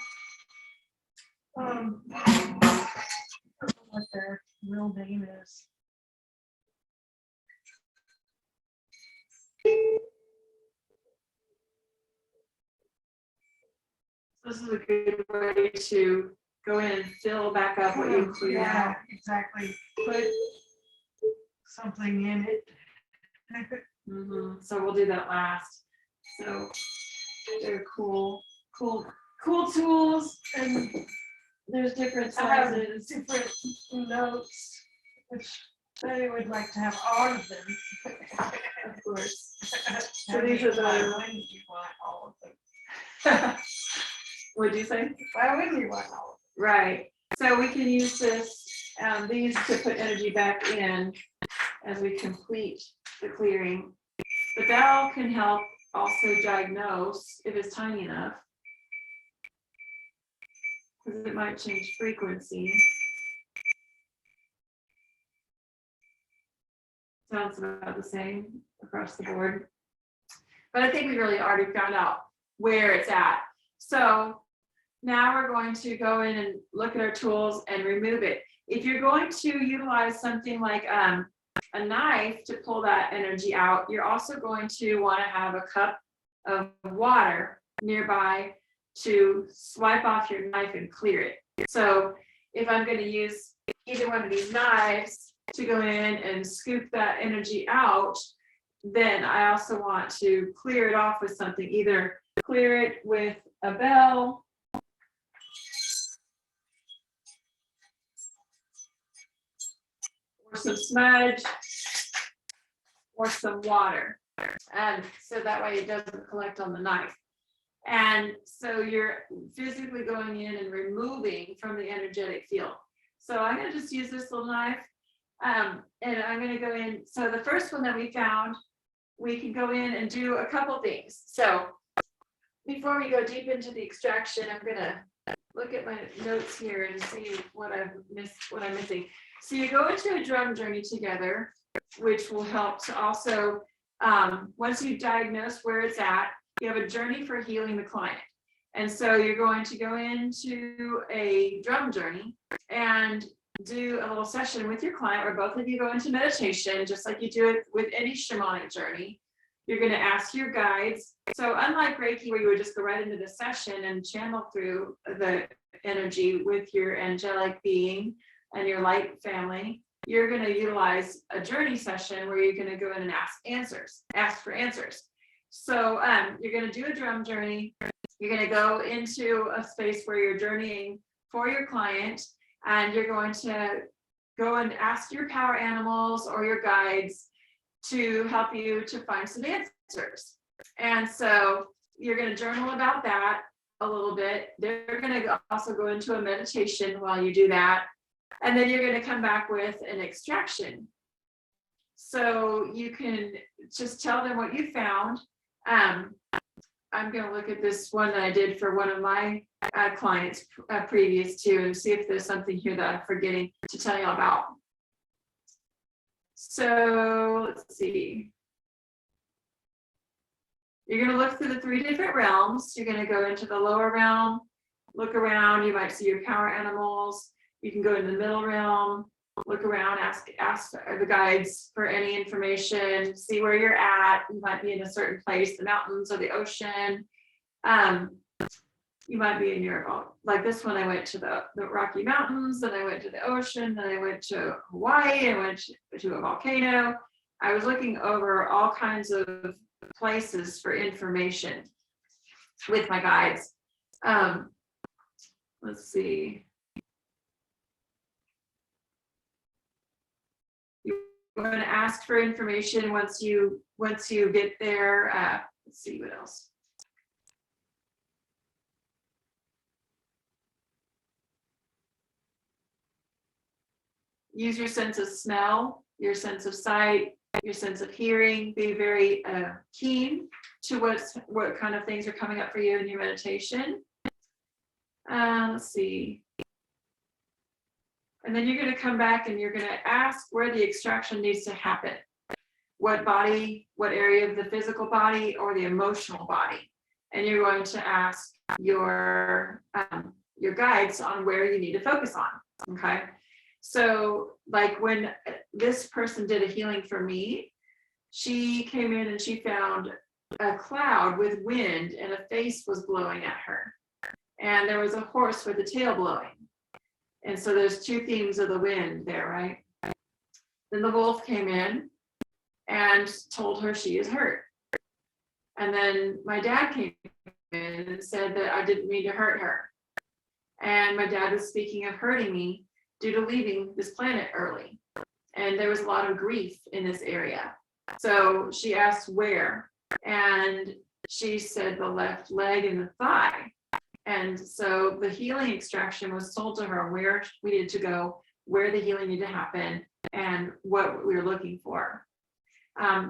I don't know what their real name is. This is a good way to go in and fill back up what you cleared Yeah, out. exactly. Put something in it. So we'll do that last. So they're cool tools, and there's different I have sizes. different notes, which they would like to have all of them. Of course. So these are the- why wouldn't you want all of them? What'd you say? Why wouldn't you want all of Right. So we can use these to put energy back in as we complete the clearing. The bell can help also diagnose if it's tiny enough, because it might change frequency. Sounds about the same across the board. But I think we really already found out where it's at. So now we're going to go in and look at our tools and remove it. If you're going to utilize something like a knife to pull that energy out, you're also going to want to have a cup of water nearby to swipe off your knife and clear it. So if I'm going to use either one of these knives to go in and scoop that energy out, then I also want to clear it off with something, either clear it with a bell or some smudge or some water. And so that way it doesn't collect on the knife. And so you're physically going in and removing from the energetic field. So I'm going to just use this little knife, and I'm going to go in. So the first one that we found, we can go in and do a couple things. So before we go deep into the extraction, I'm going to look at my notes here and see what I've missed, what I'm missing. So you go into a drum journey together, which will help to also, once you diagnose where it's at, you have a journey for healing the client. And so you're going to go into a drum journey and do a little session with your client where both of you go into meditation, just like you do it with any shamanic journey. You're going to ask your guides. So unlike Reiki, where you would just go right into the session and channel through the energy with your angelic being and your light family, you're going to utilize a journey session where you're going to go in and ask for answers. So you're going to do a drum journey. You're going to go into a space where you're journeying for your client, and you're going to go and ask your power animals or your guides to help you to find some answers. And so you're going to journal about that a little bit. They're going to also go into a meditation while you do that. And then you're going to come back with an extraction. So you can just tell them what you found. I'm going to look at this one that I did for one of my clients previous to, and see if there's something here that I'm forgetting to tell you about. So let's see. You're going to look through the 3 different realms. You're going to go into the lower realm, look around. You might see your power animals. You can go into the middle realm, look around, ask the guides for any information, see where you're at. You might be in a certain place, the mountains or the ocean. You might be in your, like this one, I went to the Rocky Mountains, then I went to the ocean, then I went to Hawaii, I went to a volcano. I was looking over all kinds of places for information with my guides. Let's see. want to ask for information once you get there. Let's see what else. Use your sense of smell, your sense of sight, your sense of hearing. Be very keen to what kind of things are coming up for you in your meditation. Let's see. And then you're going to come back and you're going to ask where the extraction needs to happen. What body, what area of the physical body or the emotional body. And you're going to ask your guides on where you need to focus on. Okay. So like when this person did a healing for me, she came in and she found a cloud with wind and a face was blowing at her. And there was a horse with a tail blowing. And so there's two themes of the wind there, right? Then the wolf came in and told her she is hurt. And then my dad came in and said that I didn't mean to hurt her. And my dad was speaking of hurting me due to leaving this planet early. And there was a lot of grief in this area. So she asked where, and she said the left leg and the thigh. And so the healing extraction was told to her where we needed to go, where the healing needed to happen, and what we were looking for.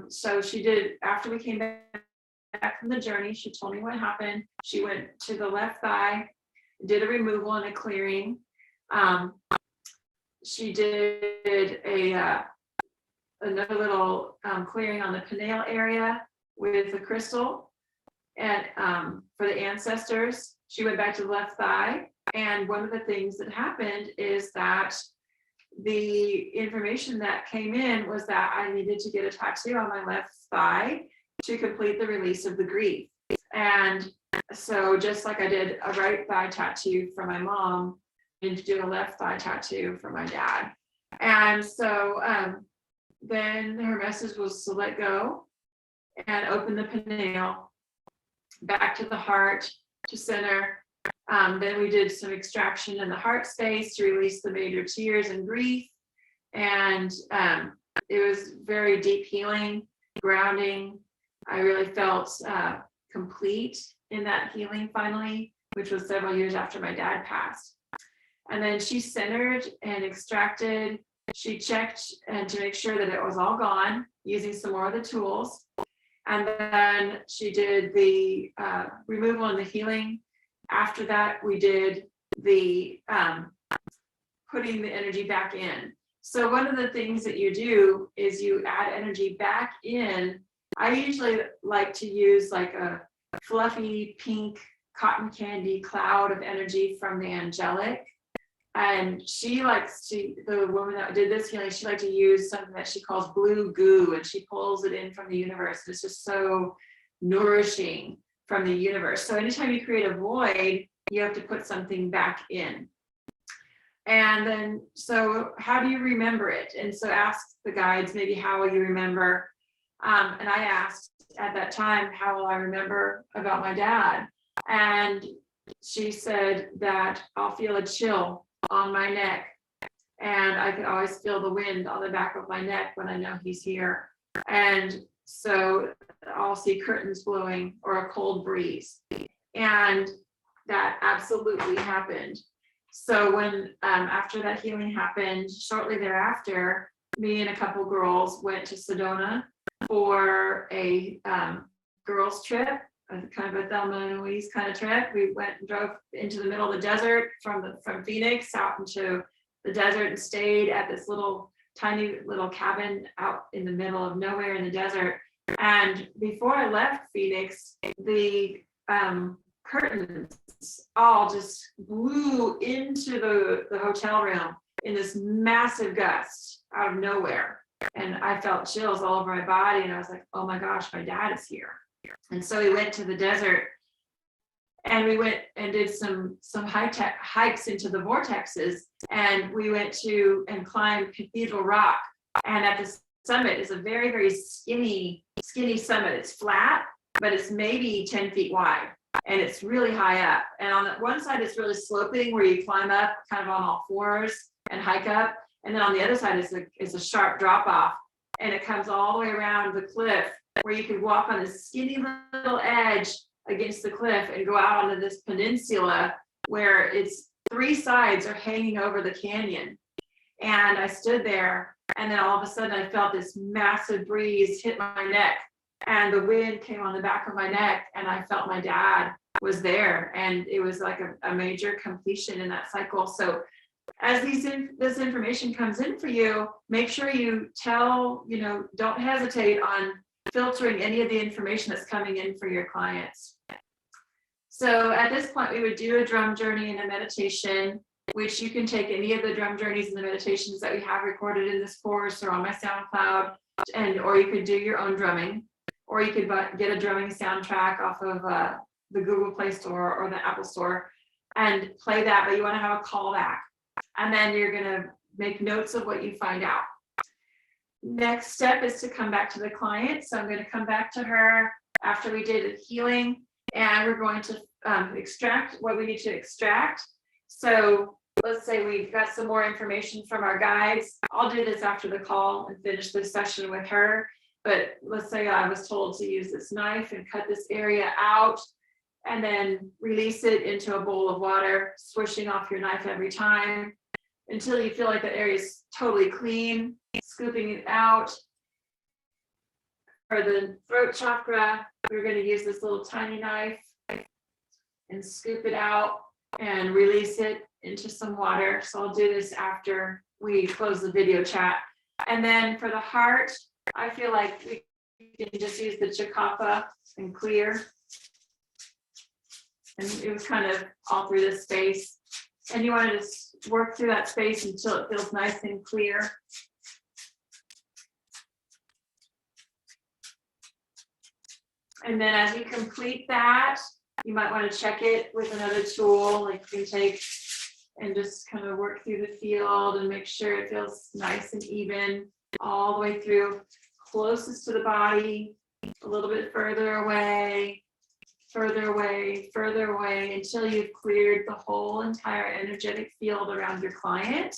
So she did, after we came back from the journey, she told me what happened. She went to the left thigh, did a removal and a clearing. She did another little clearing on the pineal area with a crystal, and for the ancestors. She went back to the left thigh, and one of the things that happened is that the information that came in was that I needed to get a tattoo on my left thigh to complete the release of the grief. And so just like I did a right thigh tattoo for my mom, I needed to do a left thigh tattoo for my dad. And so then her message was to let go and open the pineal back to the heart, to center. Then we did some extraction in the heart space to release the major tears and grief. And it was very deep healing, grounding. I really felt complete in that healing finally, which was several years after my dad passed. And then she centered and extracted. She checked and to make sure that it was all gone using some more of the tools. And then she did the removal and the healing. After that, we did the putting the energy back in. So one of the things that you do is you add energy back in. I usually like to use like a fluffy pink cotton candy cloud of energy from the angelic. And she likes to, the woman that did this healing, she liked to use something that she calls blue goo, and she pulls it in from the universe. It's just so nourishing from the universe. So anytime you create a void, you have to put something back in. And then, so how do you remember it? And so ask the guides, maybe how will you remember? And I asked at that time, how will I remember about my dad? And she said that I'll feel a chill on my neck, and I can always feel the wind on the back of my neck when I know he's here. And so I'll see curtains blowing or a cold breeze. And that absolutely happened. So when after that healing happened, shortly thereafter, me and a couple girls went to Sedona for a girls trip, kind of a Thelma and Louise kind of trip. We went and drove into the middle of the desert from Phoenix out into the desert and stayed at this tiny little cabin out in the middle of nowhere in the desert. And before I left Phoenix, the curtains all just blew into the hotel room in this massive gust out of nowhere. And I felt chills all over my body, and I was like, oh my gosh, my dad is here. And so we went to the desert, and we went and did some high-tech hikes into the vortexes, and we went to and climbed Cathedral Rock. And at the summit is a very, very skinny summit. It's flat, but it's maybe 10 feet wide, and it's really high up. And on the one side, it's really sloping where you climb up kind of on all fours and hike up. And then on the other side is a sharp drop off. and it comes all the way around the cliff where you could walk on this skinny little edge against the cliff and go out onto this peninsula where it's 3 sides are hanging over the canyon. And I stood there, and then all of a sudden I felt this massive breeze hit my neck, and the wind came on the back of my neck, and I felt my dad was there, and it was like a major completion in that cycle. So as this information comes in for you, make sure you tell, don't hesitate on filtering any of the information that's coming in for your clients. So at this point, we would do a drum journey and a meditation, which you can take any of the drum journeys and the meditations that we have recorded in this course or on my SoundCloud, or you could do your own drumming, or you could get a drumming soundtrack off of the Google Play Store or the Apple Store and play that, but you want to have a callback. And then you're going to make notes of what you find out. Next step is to come back to the client. So I'm going to come back to her after we did a healing, and we're going to extract what we need to extract. So let's say we've got some more information from our guides. I'll do this after the call and finish this session with her. But let's say I was told to use this knife and cut this area out and then release it into a bowl of water, swishing off your knife every time until you feel like that area is totally clean, scooping it out. For the throat chakra, we're going to use this little tiny knife and scoop it out and release it into some water. So I'll do this after we close the video chat. And then for the heart, I feel like we can just use the Chakra and clear. And it was kind of all through this space. And you want to just work through that space until it feels nice and clear. And then as you complete that, you might want to check it with another tool, like you can take and just kind of work through the field and make sure it feels nice and even all the way through, closest to the body, a little bit further away, further away, further away, until you've cleared the whole entire energetic field around your client.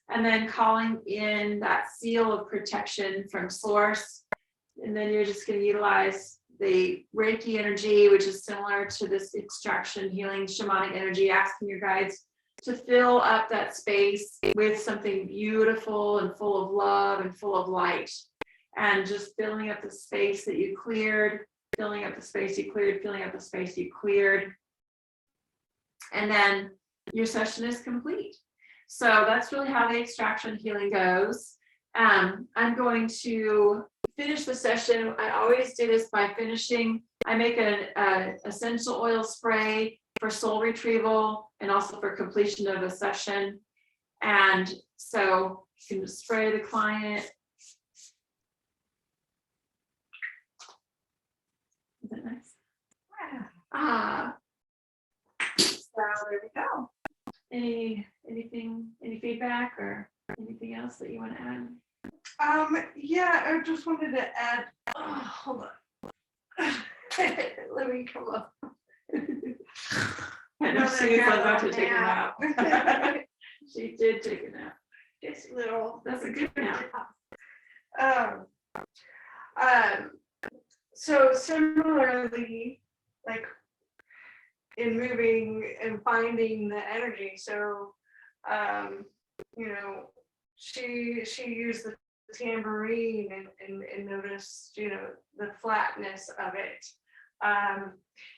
And then calling in that seal of protection from source. And then you're just going to utilize the Reiki energy, which is similar to this extraction healing shamanic energy, asking your guides to fill up that space with something beautiful and full of love and full of light. And just filling up the space that you cleared, filling up the space you cleared, filling up the space you cleared. And then your session is complete. So that's really how the extraction healing goes. I'm going to finish the session. I always do this by finishing. I make an essential oil spray for soul retrieval and also for completion of a session. And so you can just spray the client. Is that nice? Yeah. So there we go. Any feedback or anything else that you want to add? Yeah, I just wanted to add, hold on. Let me come up. I know she was about to take a nap. She did take a nap. Just little. That's a good nap. So similarly, like in moving and finding the energy. So, she used the tambourine and noticed, the flatness of it.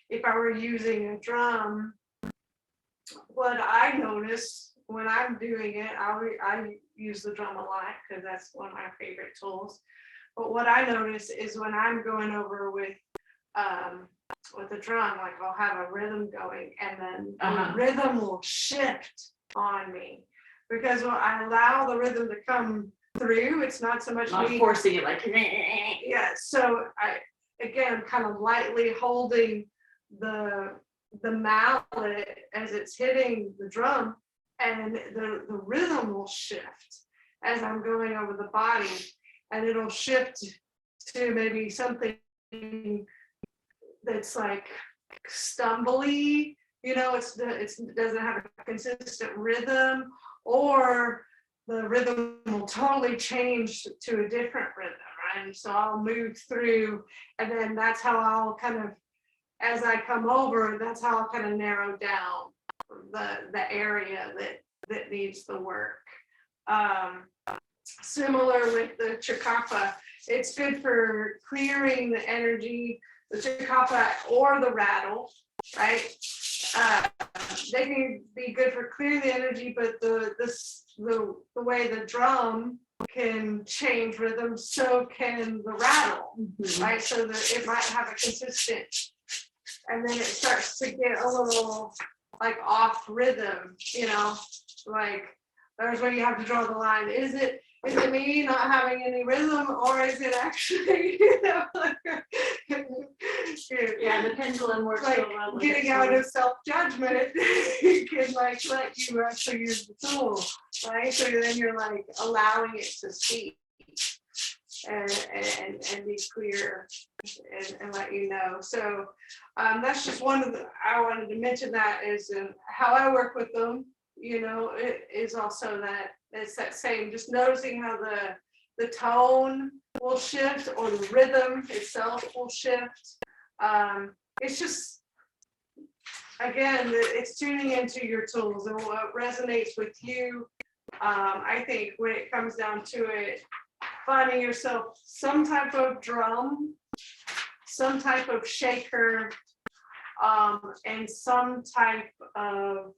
If I were using a drum, what I notice when I'm doing it, I use the drum a lot because that's one of my favorite tools. But what I notice is when I'm going over with the drum, like I'll have a rhythm going, and then the rhythm will shift on me because when I allow the rhythm to come through, it's not so much me forcing it like yeah. So I again kind of lightly holding the mallet as it's hitting the drum, and the rhythm will shift as I'm going over the body, and it'll shift to maybe something that's like stumbly, it doesn't have a consistent rhythm, or the rhythm will totally change to a different rhythm, right? And so I'll move through, and then that's how I'll kind of, as I come over, that's how I'll kind of narrow down the area that needs the work. Similar with the Chakra, it's good for clearing the energy, the Chakra or the rattle, right? They can be good for clearing the energy, but the way the drum can change rhythm, so can the rattle, right? So that it might have a consistent, and then it starts to get a little like off rhythm, you know, like there's where you have to draw the line. Is it me not having any rhythm, or is it actually, you know, Yeah, the pendulum works like so well with getting it, out too. of self-judgment? It can like let you actually use the tool, right? So then you're like allowing it to speak and be clear and let you know. So that's just one of the, I wanted to mention that is how I work with them. You know, it is also that it's that same, just noticing how the tone will shift or the rhythm itself will shift. It's just, again, it's tuning into your tools and what resonates with you. I think when it comes down to it, finding yourself some type of drum, some type of shaker, and some type of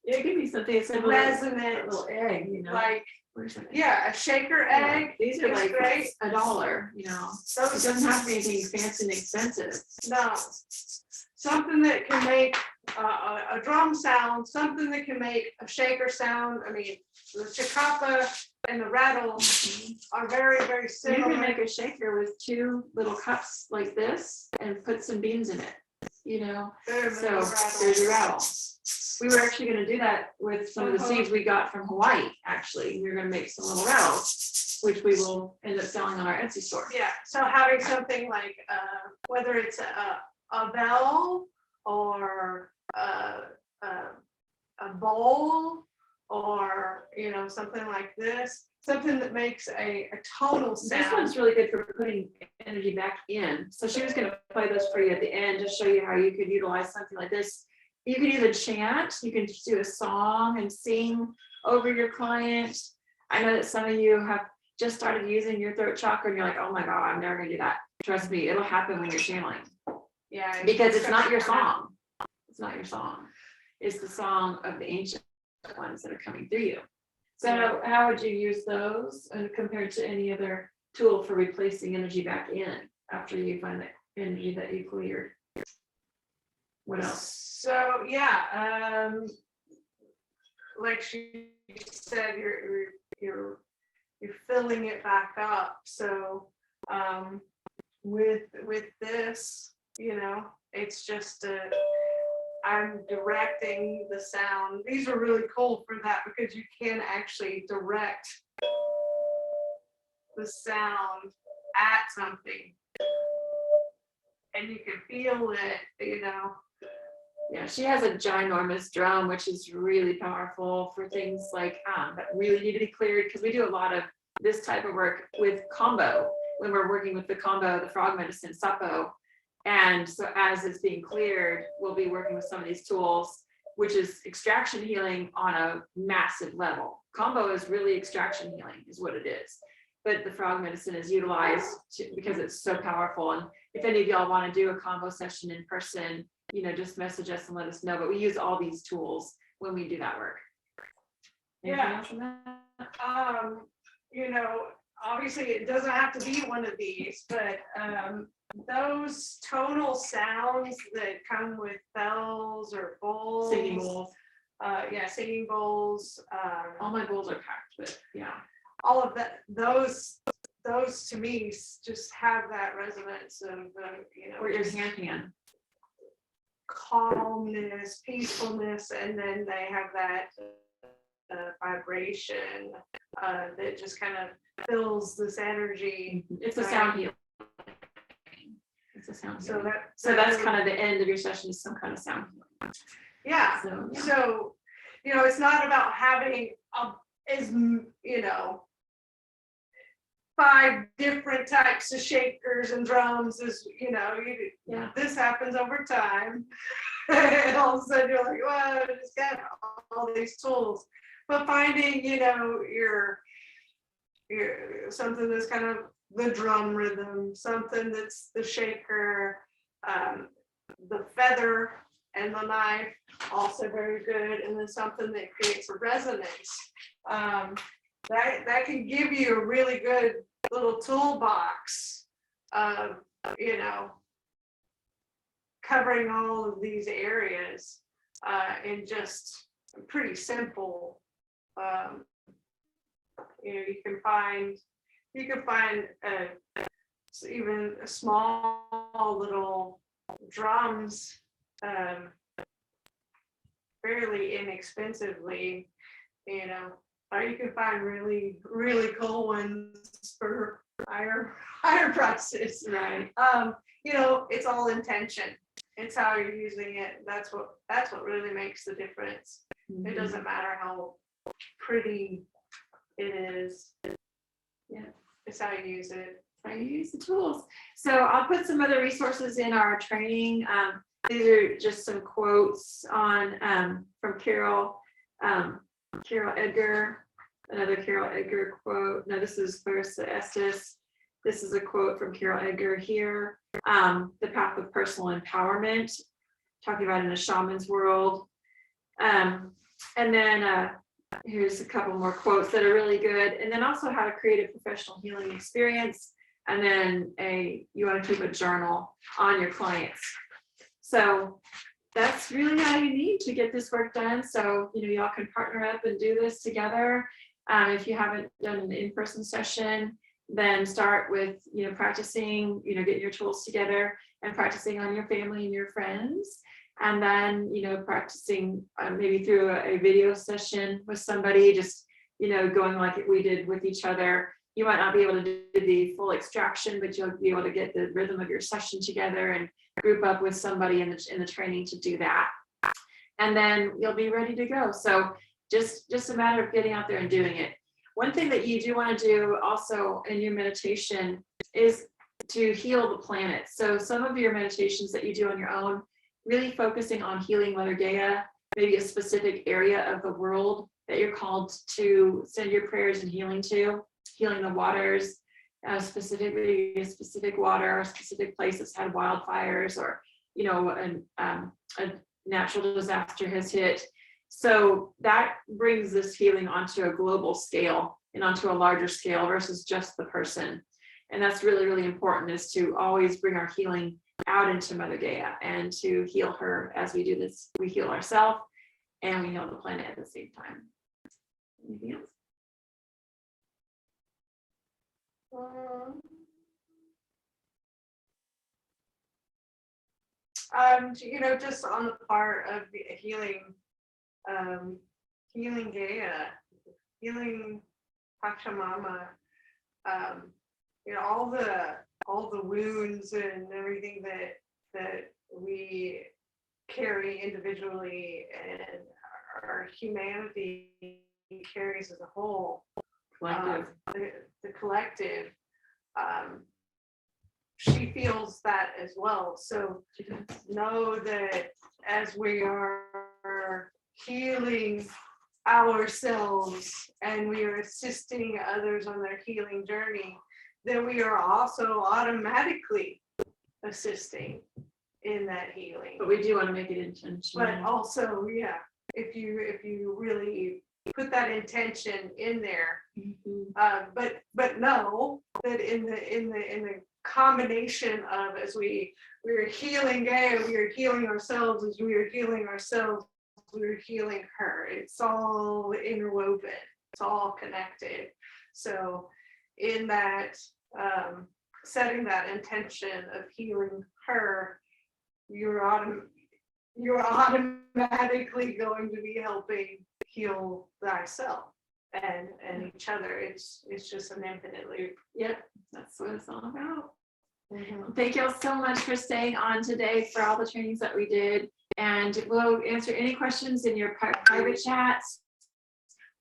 It could be something that's a resonant, little egg, you know. like, Where's that? yeah, a shaker egg. These are is like great. $1, you know. It doesn't have to be anything fancy and expensive. No, something that can make a drum sound, something that can make a shaker sound. I mean, the Chakra and the rattle are very, very You similar. can make a shaker with 2 little cups like this and put some beans in it, you know. So there's your rattle. We were actually going to do that with some of the seeds we got from Hawaii, actually. We were going to make some little rattles, which we will end up selling on our Etsy store. Yeah, so having something like, whether it's a bell or a bowl, or, you know, something like this, something that makes a tonal sound. This one's really good for putting energy back in. So she was going to play those for you at the end to show you how you could utilize something like this. You could either chant, you can just do a song and sing over your client. I know that some of you have just started using your throat chakra and you're like, oh my God, I'm never gonna do that. Trust me, it'll happen when you're channeling. Yeah. Because it's not your song. It's not your song. It's the song of the ancient ones that are coming through you. So how would you use those and compared to any other tool for replacing energy back in after you find the energy that you cleared? What else? So yeah, like she said, you're filling it back up. So with this, you know, it's just I'm directing the sound. These are really cool for that because you can actually direct the sound at something, and you can feel it, you know. Yeah, she has a ginormous drum, which is really powerful for things like that really need to be cleared, because we do a lot of this type of work with combo when we're working with the combo, the frog medicine, sapo. And so as it's being cleared, we'll be working with some of these tools, which is extraction healing on a massive level. Combo is really extraction healing is what it is. But the frog medicine is utilized because it's so powerful. And if any of y'all want to do a combo session in person, you know, just message us and let us know. But we use all these tools when we do that work. Anything else on that? You know, obviously it doesn't have to be one of these, but those tonal sounds that come with bells or bowls, Singing bowls. Singing bowls. All my bowls are packed with, yeah. All of that, those to me just have that resonance of, you know, Or your hand. calmness, peacefulness, and then they have that vibration that just kind of fills this energy. It's a sound healing. It's a sound So healing. So that's kind of the end of your session, is some kind of sound healing. yeah. So, yeah. So you know, it's not about having you know, 5 different types of shakers and drums. Is, you know, Yeah. this happens over time. And all of a sudden you're like, well, I just got all these tools. But finding, you know, your something that's kind of the drum rhythm, something that's the shaker, the feather and the knife, also very good, and then something that creates a resonance. That can give you a really good little toolbox of, you know, covering all of these areas in just pretty simple. You know, you can find even a small little drums fairly inexpensively, you know, or you can find really cool ones for higher prices. Right. You know, it's all intention. It's how you're using it. That's what really makes the difference. It doesn't matter how pretty it is. Yeah. It's how you use it. How you use the tools. So I'll put some other resources in our training. These are just some quotes on from Carol Edgar, another Carol Edgar quote. No, this is Clarissa Estes. This is a quote from Carol Edgar here. The path of personal empowerment, talking about in a shaman's world. And then here's a couple more quotes that are really good. And then also how to create a professional healing experience. And then you want to keep a journal on your clients. So that's really all you need to get this work done. So, you know, y'all can partner up and do this together. If you haven't done an in-person session, then start with, you know, practicing, you know, getting your tools together and practicing on your family and your friends. And then, you know, practicing maybe through a video session with somebody, just, you know, going like we did with each other. You might not be able to do the full extraction, but you'll be able to get the rhythm of your session together and group up with somebody in the training to do that. And then you'll be ready to go. So just a matter of getting out there and doing it. One thing that you do want to do also in your meditation is to heal the planet. So some of your meditations that you do on your own, really focusing on healing Mother Gaia, maybe a specific area of the world that you're called to send your prayers and healing to, healing the waters, specifically a specific water, a specific place that's had wildfires, or, you know, a natural disaster has hit. So that brings this healing onto a global scale and onto a larger scale versus just the person. And that's really, really important, is to always bring our healing out into Mother Gaia and to heal her. As we do this, we heal ourselves and we heal the planet at the same time. Anything else? You know, just on the part of the healing Gaia, healing Pachamama, you know, all the wounds and everything that we carry individually and our humanity carries as a whole. Collective. The collective, she feels that as well. So know that as we are healing ourselves and we are assisting others on their healing journey, then we are also automatically assisting in that healing. But we do want to make it intentional. But also, yeah, if you really put that intention in there, but know that in the combination of, as we are healing Gaia, we are healing ourselves. As we are healing ourselves, we are healing her. It's all interwoven. It's all connected. So in that, setting that intention of healing her, you're automatically going to be helping heal thyself and each other. It's just an infinitely. Yep, that's what it's all about. Mm-hmm. Thank you all so much for staying on today for all the trainings that we did. And we'll answer any questions in your private chats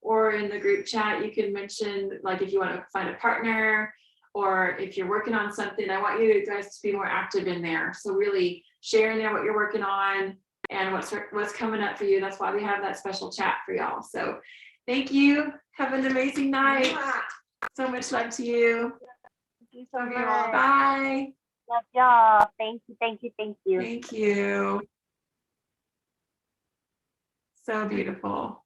or in the group chat. You can mention, like, if you want to find a partner or if you're working on something. I want you guys to be more active in there. So really share in there what you're working on and what's coming up for you. That's why we have that special chat for y'all. So thank you. Have an amazing night. So much love to you. Thank you so Okay, much. well, Bye. Love y'all. Thank you, thank you, thank you. Thank you. So beautiful.